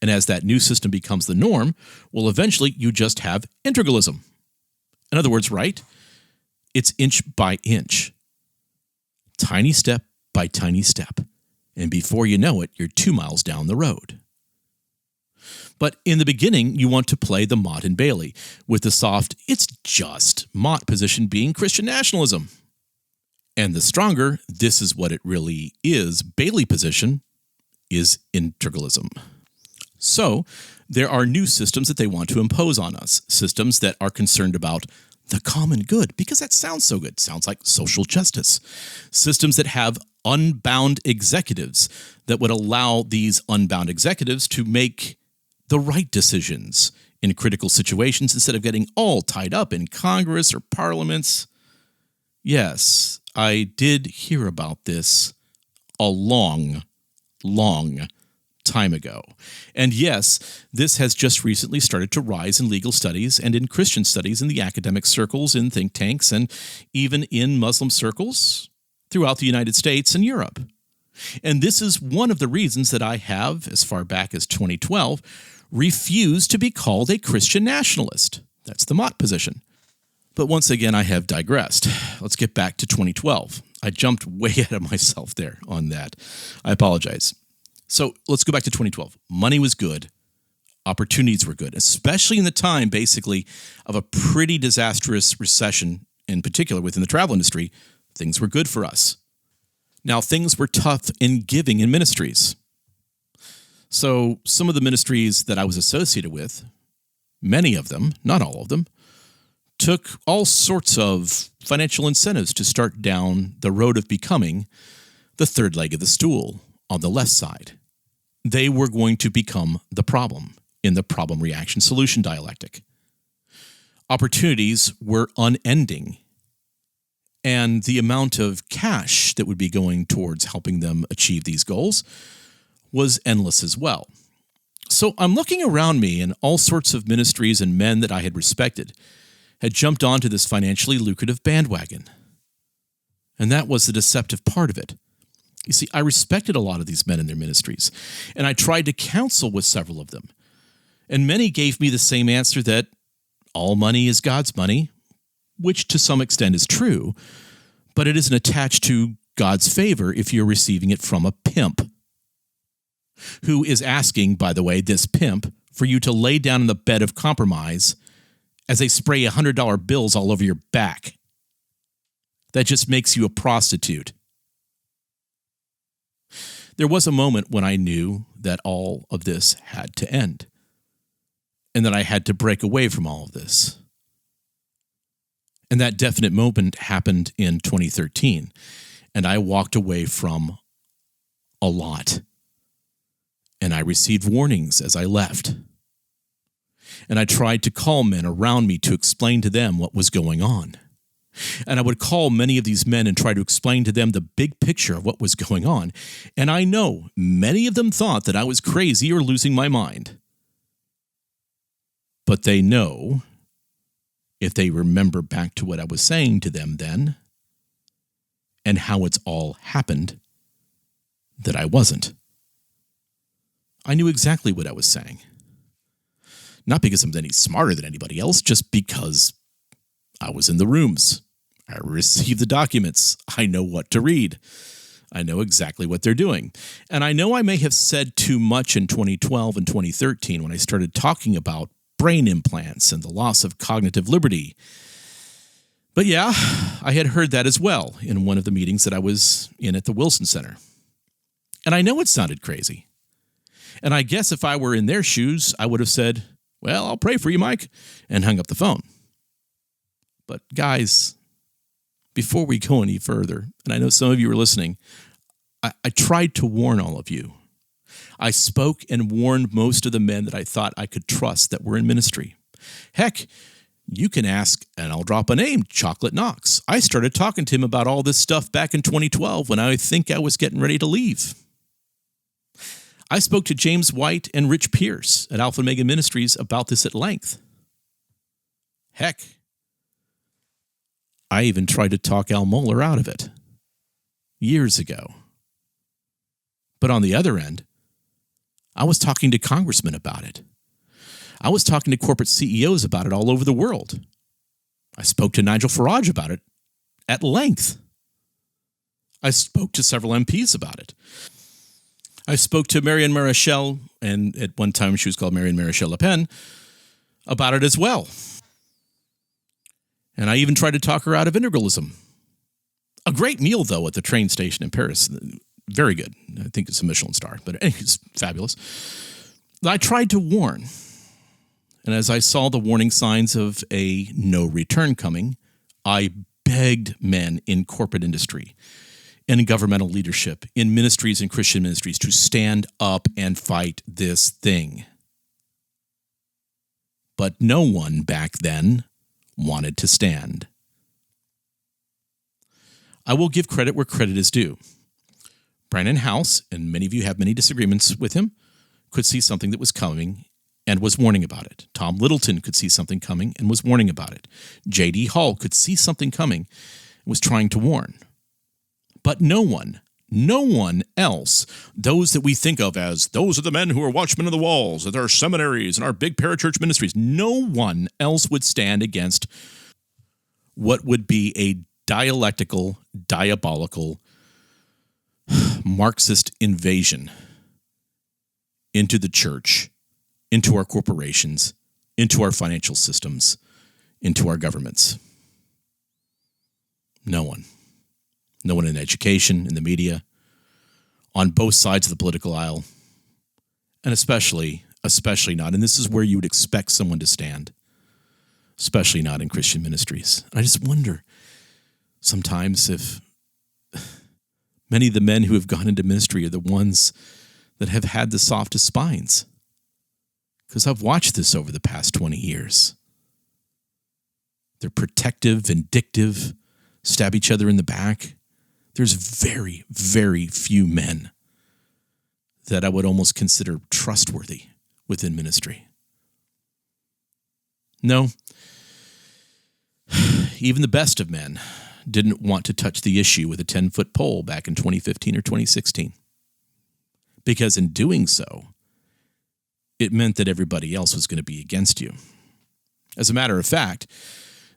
And as that new system becomes the norm, well, eventually you just have integralism. In other words, right? It's inch by inch, tiny step by tiny step. And before you know it, you're 2 miles down the road. But in the beginning, you want to play the Mott and Bailey with the soft, it's just Mott position being Christian nationalism. And the stronger, this is what it really is, Bailey position is integralism. So there are new systems that they want to impose on us, systems that are concerned about the common good, because that sounds so good. It sounds like social justice. Systems that have unbound executives that would allow these unbound executives to make the right decisions in critical situations instead of getting all tied up in Congress or parliaments. Yes, I did hear about this a long time ago. And yes, this has just recently started to rise in legal studies and in Christian studies in the academic circles, in think tanks, and even in Muslim circles throughout the United States and Europe. And this is one of the reasons that I have, as far back as 2012, refused to be called a Christian nationalist. That's the Mott position. But once again, I have digressed. Let's get back to 2012. I jumped way ahead of myself there on that. I apologize. So let's go back to 2012. Money was good. Opportunities were good, especially in the time, basically, of a pretty disastrous recession, in particular within the travel industry. Things were good for us. Now, things were tough in giving in ministries. So some of the ministries that I was associated with, many of them, not all of them, took all sorts of financial incentives to start down the road of becoming the third leg of the stool on the left side. They were going to become the problem in the problem reaction solution dialectic. Opportunities were unending, and the amount of cash that would be going towards helping them achieve these goals was endless as well. So I'm looking around me, and all sorts of ministries and men that I had respected had jumped onto this financially lucrative bandwagon. And that was the deceptive part of it. You see, I respected a lot of these men in their ministries, and I tried to counsel with several of them. And many gave me the same answer that all money is God's money, which to some extent is true, but it isn't attached to God's favor if you're receiving it from a pimp, who is asking, by the way, this pimp, for you to lay down in the bed of compromise as they spray $100 bills all over your back. That just makes you a prostitute. There was a moment when I knew that all of this had to end, and that I had to break away from all of this. And that definite moment happened in 2013, and I walked away from a lot. And I received warnings as I left. And I tried to call men around me to explain to them what was going on. And I would call many of these men and try to explain to them the big picture of what was going on. And I know many of them thought that I was crazy or losing my mind. But they know, if they remember back to what I was saying to them then, and how it's all happened, that I wasn't. I knew exactly what I was saying. Not because I'm any smarter than anybody else, just because I was in the rooms. I received the documents. I know what to read. I know exactly what they're doing. And I know I may have said too much in 2012 and 2013 when I started talking about brain implants and the loss of cognitive liberty. But yeah, I had heard that as well in one of the meetings that I was in at the Wilson Center. And I know it sounded crazy. And I guess if I were in their shoes, I would have said, well, I'll pray for you, Mike, and hung up the phone. But guys, before we go any further, and I know some of you are listening, I tried to warn all of you. I spoke and warned most of the men that I thought I could trust that were in ministry. Heck, you can ask, and I'll drop a name, Chocolate Knox. I started talking to him about all this stuff back in 2012 when I think I was getting ready to leave. I spoke to James White and Rich Pierce at Alpha Omega Ministries about this at length. Heck, I even tried to talk Al Mohler out of it years ago. But on the other end, I was talking to congressmen about it. I was talking to corporate CEOs about it all over the world. I spoke to Nigel Farage about it at length. I spoke to several MPs about it. I spoke to Marianne Maréchal, and at one time she was called Marianne Maréchal Le Pen, about it as well. And I even tried to talk her out of integralism. A great meal, though, at the train station in Paris. Very good. I think it's a Michelin star, but it's fabulous. I tried to warn. And as I saw the warning signs of a no return coming, I begged men in corporate industry, in governmental leadership, in ministries and Christian ministries to stand up and fight this thing. But no one back then wanted to stand. I will give credit where credit is due. Brandon House, and many of you have many disagreements with him, could see something that was coming and was warning about it. Tom Littleton could see something coming and was warning about it. J.D. Hall could see something coming and was trying to warn. But no one else, those that we think of as those are the men who are watchmen of the walls, at our seminaries and our big parachurch ministries, no one else would stand against what would be a dialectical, diabolical, Marxist invasion into the church, into our corporations, into our financial systems, into our governments. No one. No one in education, in the media, on both sides of the political aisle, and especially not, and this is where you would expect someone to stand, especially not in Christian ministries. I just wonder sometimes if many of the men who have gone into ministry are the ones that have had the softest spines. Because I've watched this over the past 20 years. They're protective, vindictive, stab each other in the back. There's very, very few men that I would almost consider trustworthy within ministry. No, even the best of men didn't want to touch the issue with a 10-foot pole back in 2015 or 2016. Because in doing so, it meant that everybody else was going to be against you. As a matter of fact,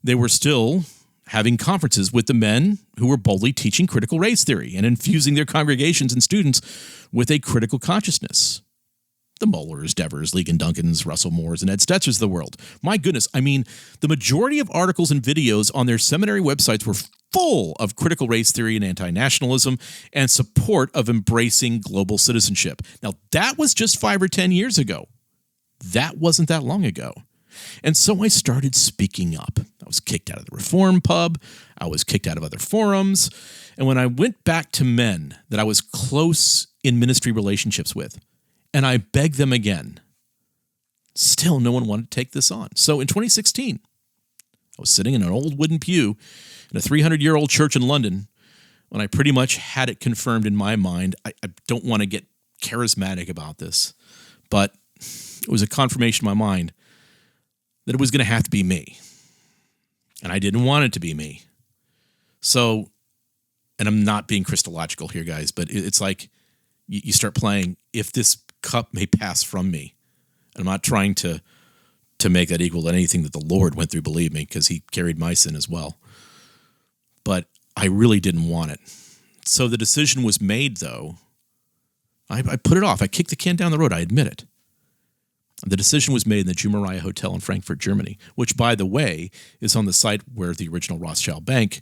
they were still having conferences with the men who were boldly teaching critical race theory and infusing their congregations and students with a critical consciousness. The Mullers, Devers, Ligon Duncans, Russell Moores, and Ed Stetzers of the world. My goodness, I mean, the majority of articles and videos on their seminary websites were full of critical race theory and anti-nationalism and support of embracing global citizenship. Now, that was just 5 or 10 years ago. That wasn't that long ago. And so I started speaking up. I was kicked out of the Reform Pub. I was kicked out of other forums. And when I went back to men that I was close in ministry relationships with, and I begged them again, still no one wanted to take this on. So in 2016, I was sitting in an old wooden pew in a 300-year-old church in London when I pretty much had it confirmed in my mind. I don't want to get charismatic about this, but it was a confirmation in my mind that it was going to have to be me. And I didn't want it to be me. So, and I'm not being Christological here, guys, but it's like you start playing, if this cup may pass from me. And I'm not trying to make that equal to anything that the Lord went through, believe me, because he carried my sin as well. But I really didn't want it. So the decision was made, though. I put it off. I kicked the can down the road. I admit it. The decision was made in the Jumeirah Hotel in Frankfurt, Germany, which, by the way, is on the site where the original Rothschild Bank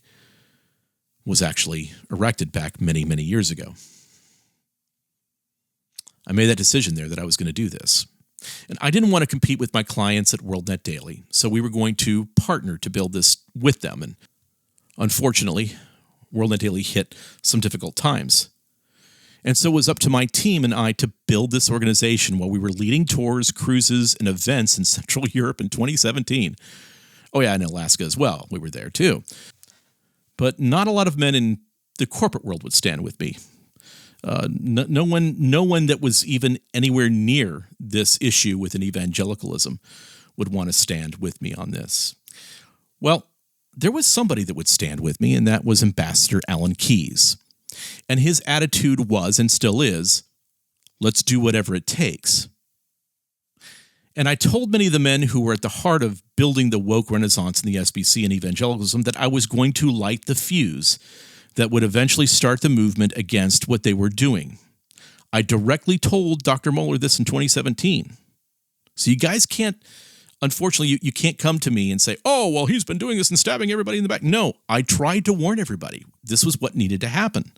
was actually erected back many, many years ago. I made that decision there that I was going to do this. And I didn't want to compete with my clients at WorldNet Daily, so we were going to partner to build this with them. And unfortunately, WorldNet Daily hit some difficult times. And so it was up to my team and I to build this organization while we were leading tours, cruises, and events in Central Europe in 2017. Oh yeah, and Alaska as well. We were there too. But not a lot of men in the corporate world would stand with me. No one that was even anywhere near this issue with an evangelicalism would want to stand with me on this. Well, there was somebody that would stand with me, and that was Ambassador Alan Keyes. And his attitude was, and still is, Let's do whatever it takes. And I told many of the men who were at the heart of building the woke renaissance in the SBC and evangelicalism that I was going to light the fuse that would eventually start the movement against what they were doing. I directly told Dr. Mohler this in 2017. So you guys can't, unfortunately, you can't come to me and say, oh, well, he's been doing this and stabbing everybody in the back. No, I tried to warn everybody. This was what needed to happen.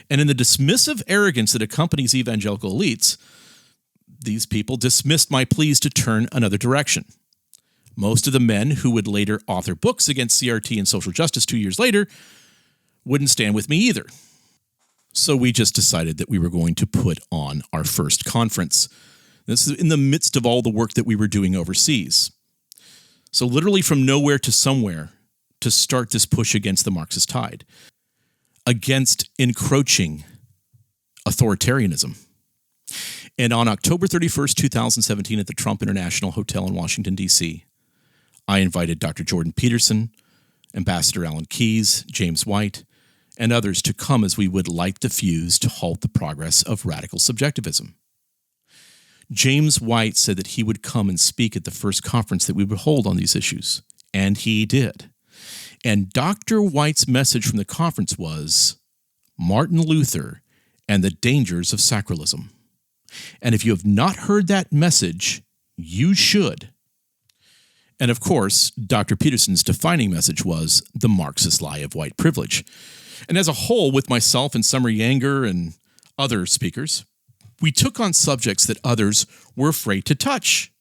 And in the dismissive arrogance that accompanies evangelical elites, these people dismissed my pleas to turn another direction. Most of the men who would later author books against CRT and social justice 2 years later wouldn't stand with me either. So we just decided that we were going to put on our first conference. This is in the midst of all the work that we were doing overseas. So literally from nowhere to somewhere to start this push against the Marxist tide, against encroaching authoritarianism. And on October 31st, 2017, at the Trump International Hotel in Washington, D.C., I invited Dr. Jordan Peterson, Ambassador Alan Keyes, James White, and others to come as we would light the fuse to halt the progress of radical subjectivism. James White said that he would come and speak at the first conference that we would hold on these issues, and he did. And Dr. White's message from the conference was Martin Luther and the dangers of sacralism. And if you have not heard that message, you should. And of course, Dr. Peterson's defining message was the Marxist lie of white privilege. And as a whole, with myself and Summer Yanger and other speakers, we took on subjects that others were afraid to touch,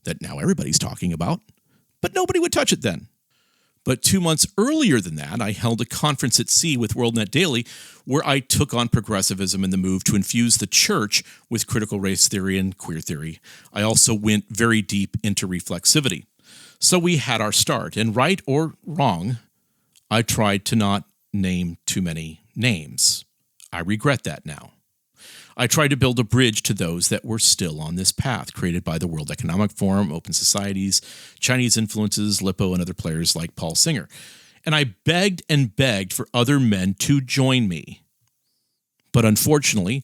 that now everybody's talking about, but nobody would touch it then. But 2 months earlier than that, I held a conference at sea with WorldNet Daily where I took on progressivism and the move to infuse the church with critical race theory and queer theory. I also went very deep into reflexivity. So we had our start, and right or wrong, I tried to not name too many names. I regret that now. I tried to build a bridge to those that were still on this path, created by the World Economic Forum, Open Societies, Chinese influences, Lippo, and other players like Paul Singer. And I begged and begged for other men to join me. But unfortunately,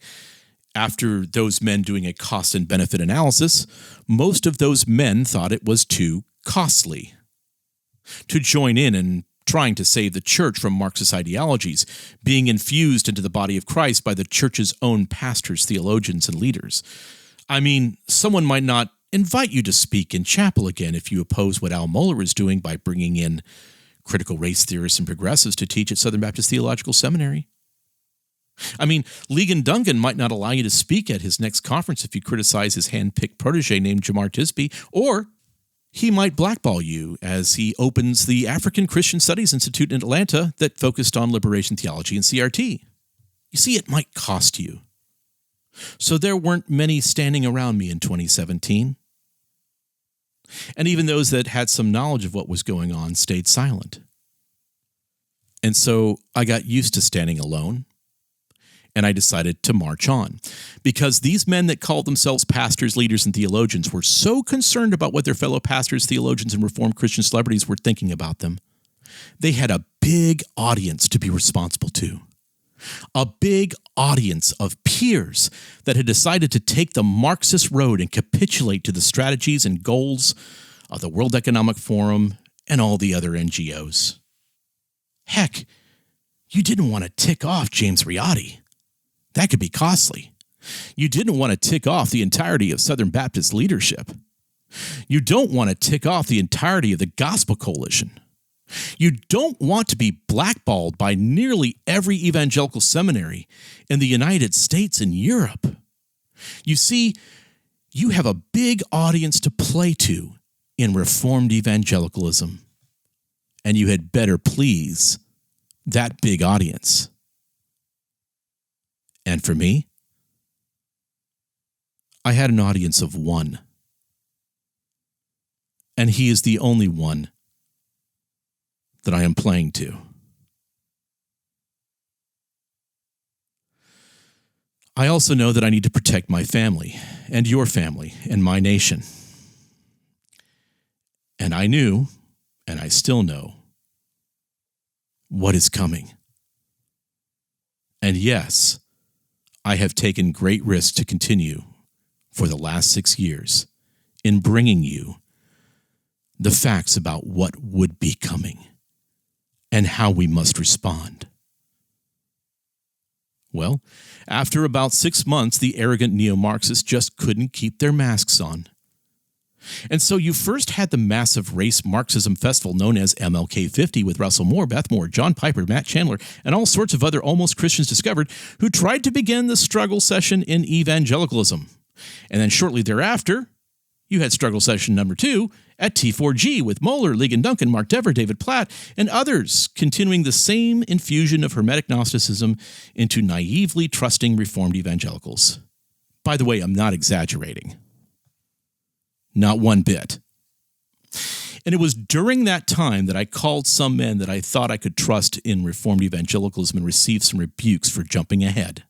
after those men doing a cost and benefit analysis, most of those men thought it was too costly to join in trying to save the church from Marxist ideologies being infused into the body of Christ by the church's own pastors, theologians, and leaders. I mean, someone might not invite you to speak in chapel again if you oppose what Al Mohler is doing by bringing in critical race theorists and progressives to teach at Southern Baptist Theological Seminary. I mean, Ligon Duncan might not allow you to speak at his next conference if you criticize his hand-picked protege named Jamar Tisby, or he might blackball you as he opens the African Christian Studies Institute in Atlanta that focused on liberation theology and CRT. You see, it might cost you. So there weren't many standing around me in 2017. And even those that had some knowledge of what was going on stayed silent. And so I got used to standing alone. And I decided to march on, because these men that called themselves pastors, leaders, and theologians were so concerned about what their fellow pastors, theologians, and Reformed Christian celebrities were thinking about them. They had a big audience to be responsible to, a big audience of peers that had decided to take the Marxist road and capitulate to the strategies and goals of the World Economic Forum and all the other NGOs. Heck, you didn't want to tick off James Riotti. That could be costly. You didn't want to tick off the entirety of Southern Baptist leadership. You don't want to tick off the entirety of the Gospel Coalition. You don't want to be blackballed by nearly every evangelical seminary in the United States and Europe. You see, you have a big audience to play to in Reformed evangelicalism, and you had better please that big audience. And for me, I had an audience of one. And he is the only one that I am playing to. I also know that I need to protect my family and your family and my nation. And I knew, and I still know, what is coming. And yes, I have taken great risks to continue for the last 6 years in bringing you the facts about what would be coming and how we must respond. Well, after about 6 months, the arrogant neo-Marxists just couldn't keep their masks on. And so you first had the massive race Marxism festival known as MLK 50 with Russell Moore, Beth Moore, John Piper, Matt Chandler, and all sorts of other almost Christians discovered who tried to begin the struggle session in evangelicalism. And then shortly thereafter, you had struggle session number 2 at T4G with Moeller, Ligon Duncan, Mark Dever, David Platt, and others, continuing the same infusion of Hermetic Gnosticism into naively trusting Reformed evangelicals. By the way, I'm not exaggerating. Not one bit. And it was during that time that I called some men that I thought I could trust in Reformed evangelicalism and received some rebukes for jumping ahead.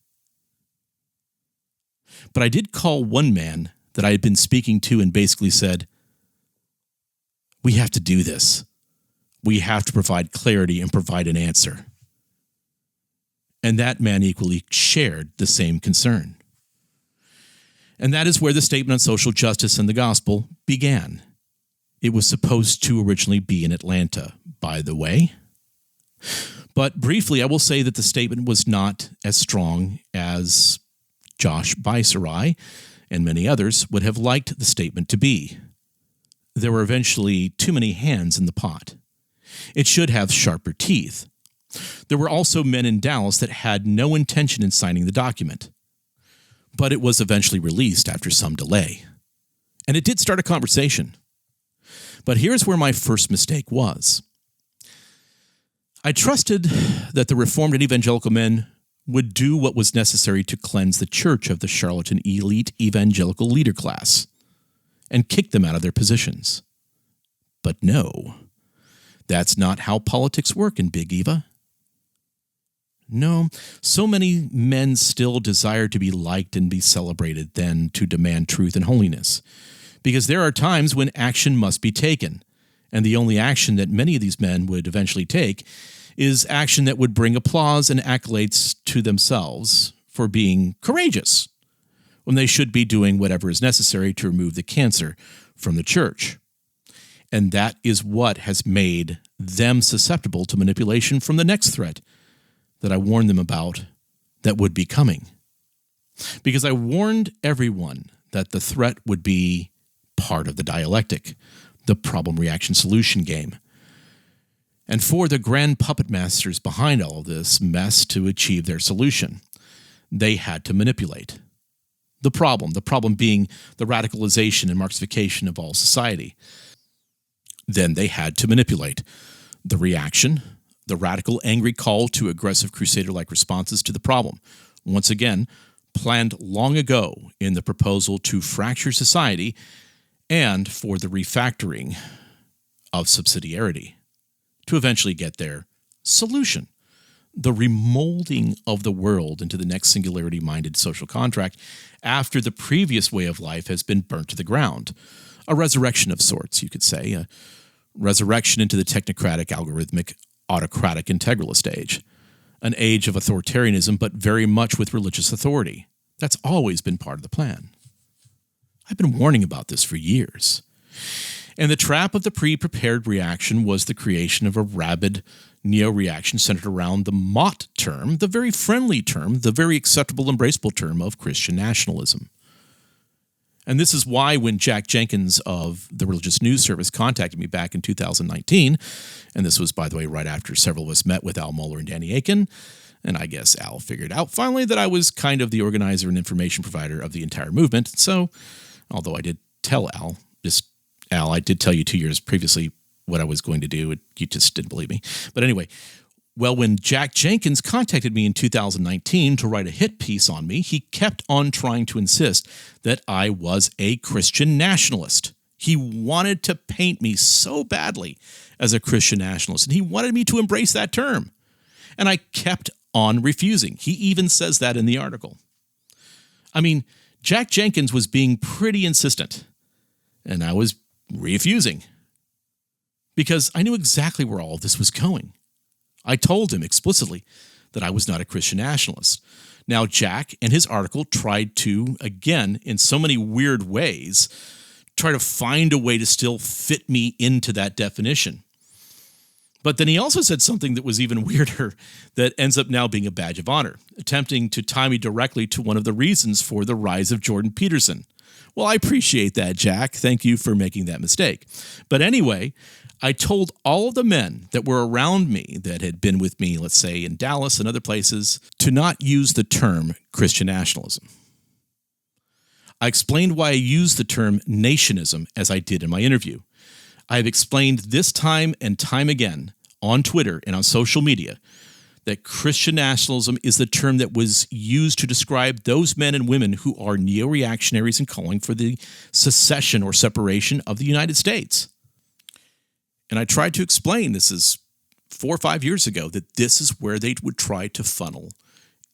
But I did call one man that I had been speaking to and basically said, we have to do this. We have to provide clarity and provide an answer. And that man equally shared the same concern. And that is where the statement on social justice and the gospel began. It was supposed to originally be in Atlanta, by the way. But briefly, I will say that the statement was not as strong as Josh Baisarai and many others would have liked the statement to be. There were eventually too many hands in the pot. It should have sharper teeth. There were also men in Dallas that had no intention in signing the document. But it was eventually released after some delay. And it did start a conversation. But here's where my first mistake was. I trusted that the Reformed and evangelical men would do what was necessary to cleanse the church of the charlatan elite evangelical leader class and kick them out of their positions. But no, that's not how politics work in Big Eva. No, so many men still desire to be liked and be celebrated than to demand truth and holiness. Because there are times when action must be taken, and the only action that many of these men would eventually take is action that would bring applause and accolades to themselves for being courageous, when they should be doing whatever is necessary to remove the cancer from the church. And that is what has made them susceptible to manipulation from the next threat that I warned them about that would be coming. Because I warned everyone that the threat would be part of the dialectic, the problem-reaction-solution game. And for the grand puppet masters behind all of this mess to achieve their solution, they had to manipulate. The problem being the radicalization and Marxification of all society. Then they had to manipulate the reaction, the radical, angry call to aggressive crusader-like responses to the problem, once again, planned long ago in the proposal to fracture society and for the refactoring of subsidiarity to eventually get their solution, the remolding of the world into the next singularity-minded social contract after the previous way of life has been burnt to the ground. A resurrection of sorts, you could say, a resurrection into the technocratic, algorithmic, autocratic integralist age, an age of authoritarianism, but very much with religious authority. That's always been part of the plan. I've been warning about this for years. And the trap of the pre-prepared reaction was the creation of a rabid neo-reaction centered around the MOT term, the very friendly term, the very acceptable, embraceable term of Christian nationalism. And this is why when Jack Jenkins of the Religious News Service contacted me back in 2019, and this was, by the way, right after several of us met with Al Mohler and Danny Akin, and I guess Al figured out finally that I was kind of the organizer and information provider of the entire movement. So, although I did tell Al, I did tell you 2 years previously what I was going to do, you just didn't believe me. But anyway, well, when Jack Jenkins contacted me in 2019 to write a hit piece on me, he kept on trying to insist that I was a Christian nationalist. He wanted to paint me so badly as a Christian nationalist, and he wanted me to embrace that term. And I kept on refusing. He even says that in the article. I mean, Jack Jenkins was being pretty insistent, and I was refusing because I knew exactly where all of this was going. I told him explicitly that I was not a Christian nationalist. Now, Jack and his article tried to, again, in so many weird ways, try to find a way to still fit me into that definition. But then he also said something that was even weirder that ends up now being a badge of honor, attempting to tie me directly to one of the reasons for the rise of Jordan Peterson. Well, I appreciate that, Jack. Thank you for making that mistake. But anyway, I told all of the men that were around me that had been with me, let's say in Dallas and other places, to not use the term Christian nationalism. I explained why I used the term nationism as I did in my interview. I have explained this time and time again on Twitter and on social media that Christian nationalism is the term that was used to describe those men and women who are neo-reactionaries and calling for the secession or separation of the United States. And I tried to explain, this is 4 or 5 years ago, that this is where they would try to funnel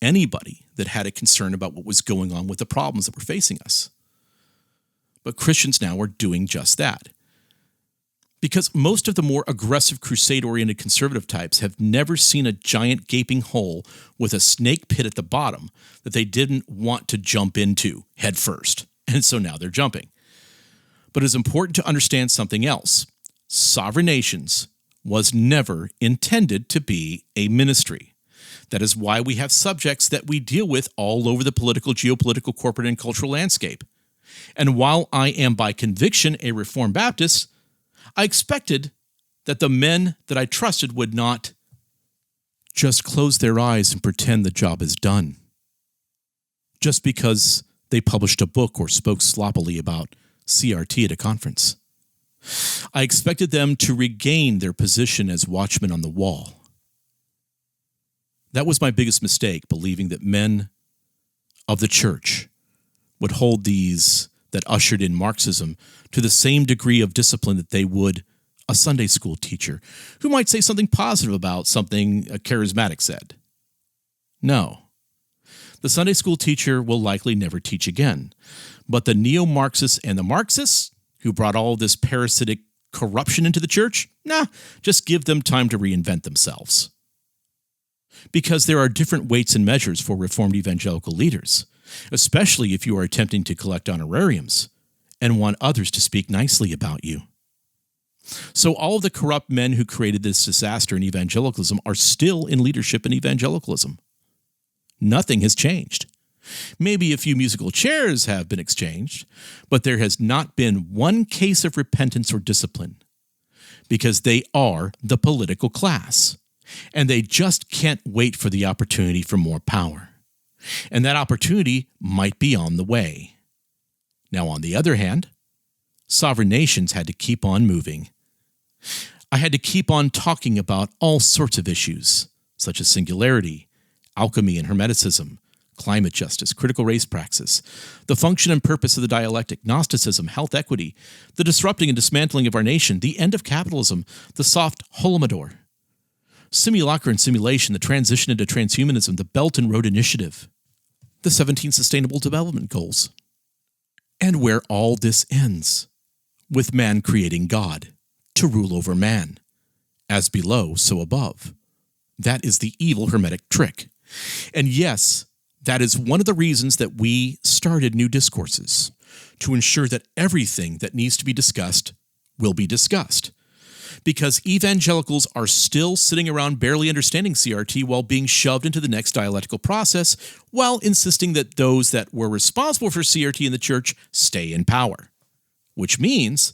anybody that had a concern about what was going on with the problems that were facing us. But Christians now are doing just that. Because most of the more aggressive crusade-oriented conservative types have never seen a giant gaping hole with a snake pit at the bottom that they didn't want to jump into head first. And so now they're jumping. But it's important to understand something else. Sovereign nations was never intended to be a ministry. That is why we have subjects that we deal with all over the political, geopolitical, corporate, and cultural landscape. And while I am by conviction a Reformed Baptist, I expected that the men that I trusted would not just close their eyes and pretend the job is done. Just because they published a book or spoke sloppily about CRT at a conference. I expected them to regain their position as watchmen on the wall. That was my biggest mistake, believing that men of the church would hold these that ushered in Marxism to the same degree of discipline that they would a Sunday school teacher who might say something positive about something a charismatic said. No. The Sunday school teacher will likely never teach again. But the neo-Marxists and the Marxists, who brought all this parasitic corruption into the church, just give them time to reinvent themselves. Because there are different weights and measures for Reformed evangelical leaders, especially if you are attempting to collect honorariums and want others to speak nicely about you. So all of the corrupt men who created this disaster in evangelicalism are still in leadership in evangelicalism. Nothing has changed. Maybe a few musical chairs have been exchanged, but there has not been one case of repentance or discipline because they are the political class, and they just can't wait for the opportunity for more power. And that opportunity might be on the way. Now, on the other hand, sovereign nations had to keep on moving. I had to keep on talking about all sorts of issues, such as singularity, alchemy and hermeticism, climate justice, critical race praxis, the function and purpose of the dialectic, Gnosticism, health equity, the disrupting and dismantling of our nation, the end of capitalism, the soft holodomor, simulacra and simulation, the transition into transhumanism, the Belt and Road Initiative, the 17 Sustainable Development Goals, and where all this ends, with man creating God to rule over man, as below, so above. That is the evil Hermetic trick. And yes, that is one of the reasons that we started New Discourses, to ensure that everything that needs to be discussed will be discussed. Because evangelicals are still sitting around barely understanding CRT while being shoved into the next dialectical process, while insisting that those that were responsible for CRT in the church stay in power. Which means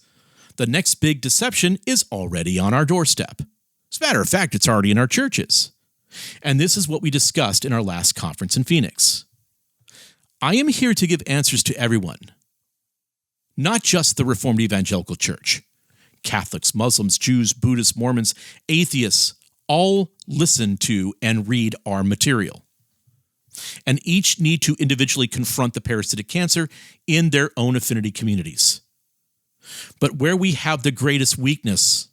the next big deception is already on our doorstep. As a matter of fact, it's already in our churches. And this is what we discussed in our last conference in Phoenix. I am here to give answers to everyone, not just the Reformed Evangelical Church. Catholics, Muslims, Jews, Buddhists, Mormons, atheists, all listen to and read our material. And each need to individually confront the parasitic cancer in their own affinity communities. But where we have the greatest weakness,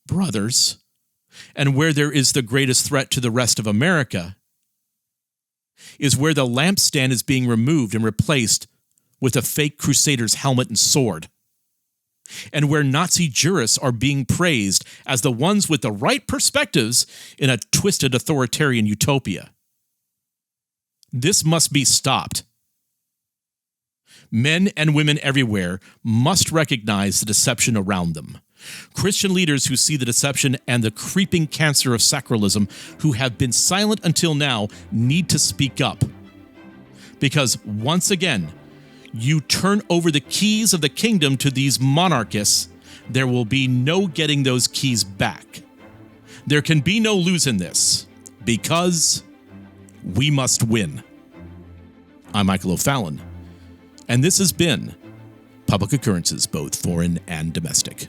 brothers, and where there is the greatest threat to the rest of America, is where the lampstand is being removed and replaced with a fake crusader's helmet and sword. And where Nazi jurists are being praised as the ones with the right perspectives in a twisted authoritarian utopia. This must be stopped. Men and women everywhere must recognize the deception around them. Christian leaders who see the deception and the creeping cancer of sacralism, who have been silent until now, need to speak up. Because once again, you turn over the keys of the kingdom to these monarchists, there will be no getting those keys back. There can be no losing this, because we must win. I'm Michael O'Fallon, and this has been Public Occurrences, both foreign and domestic.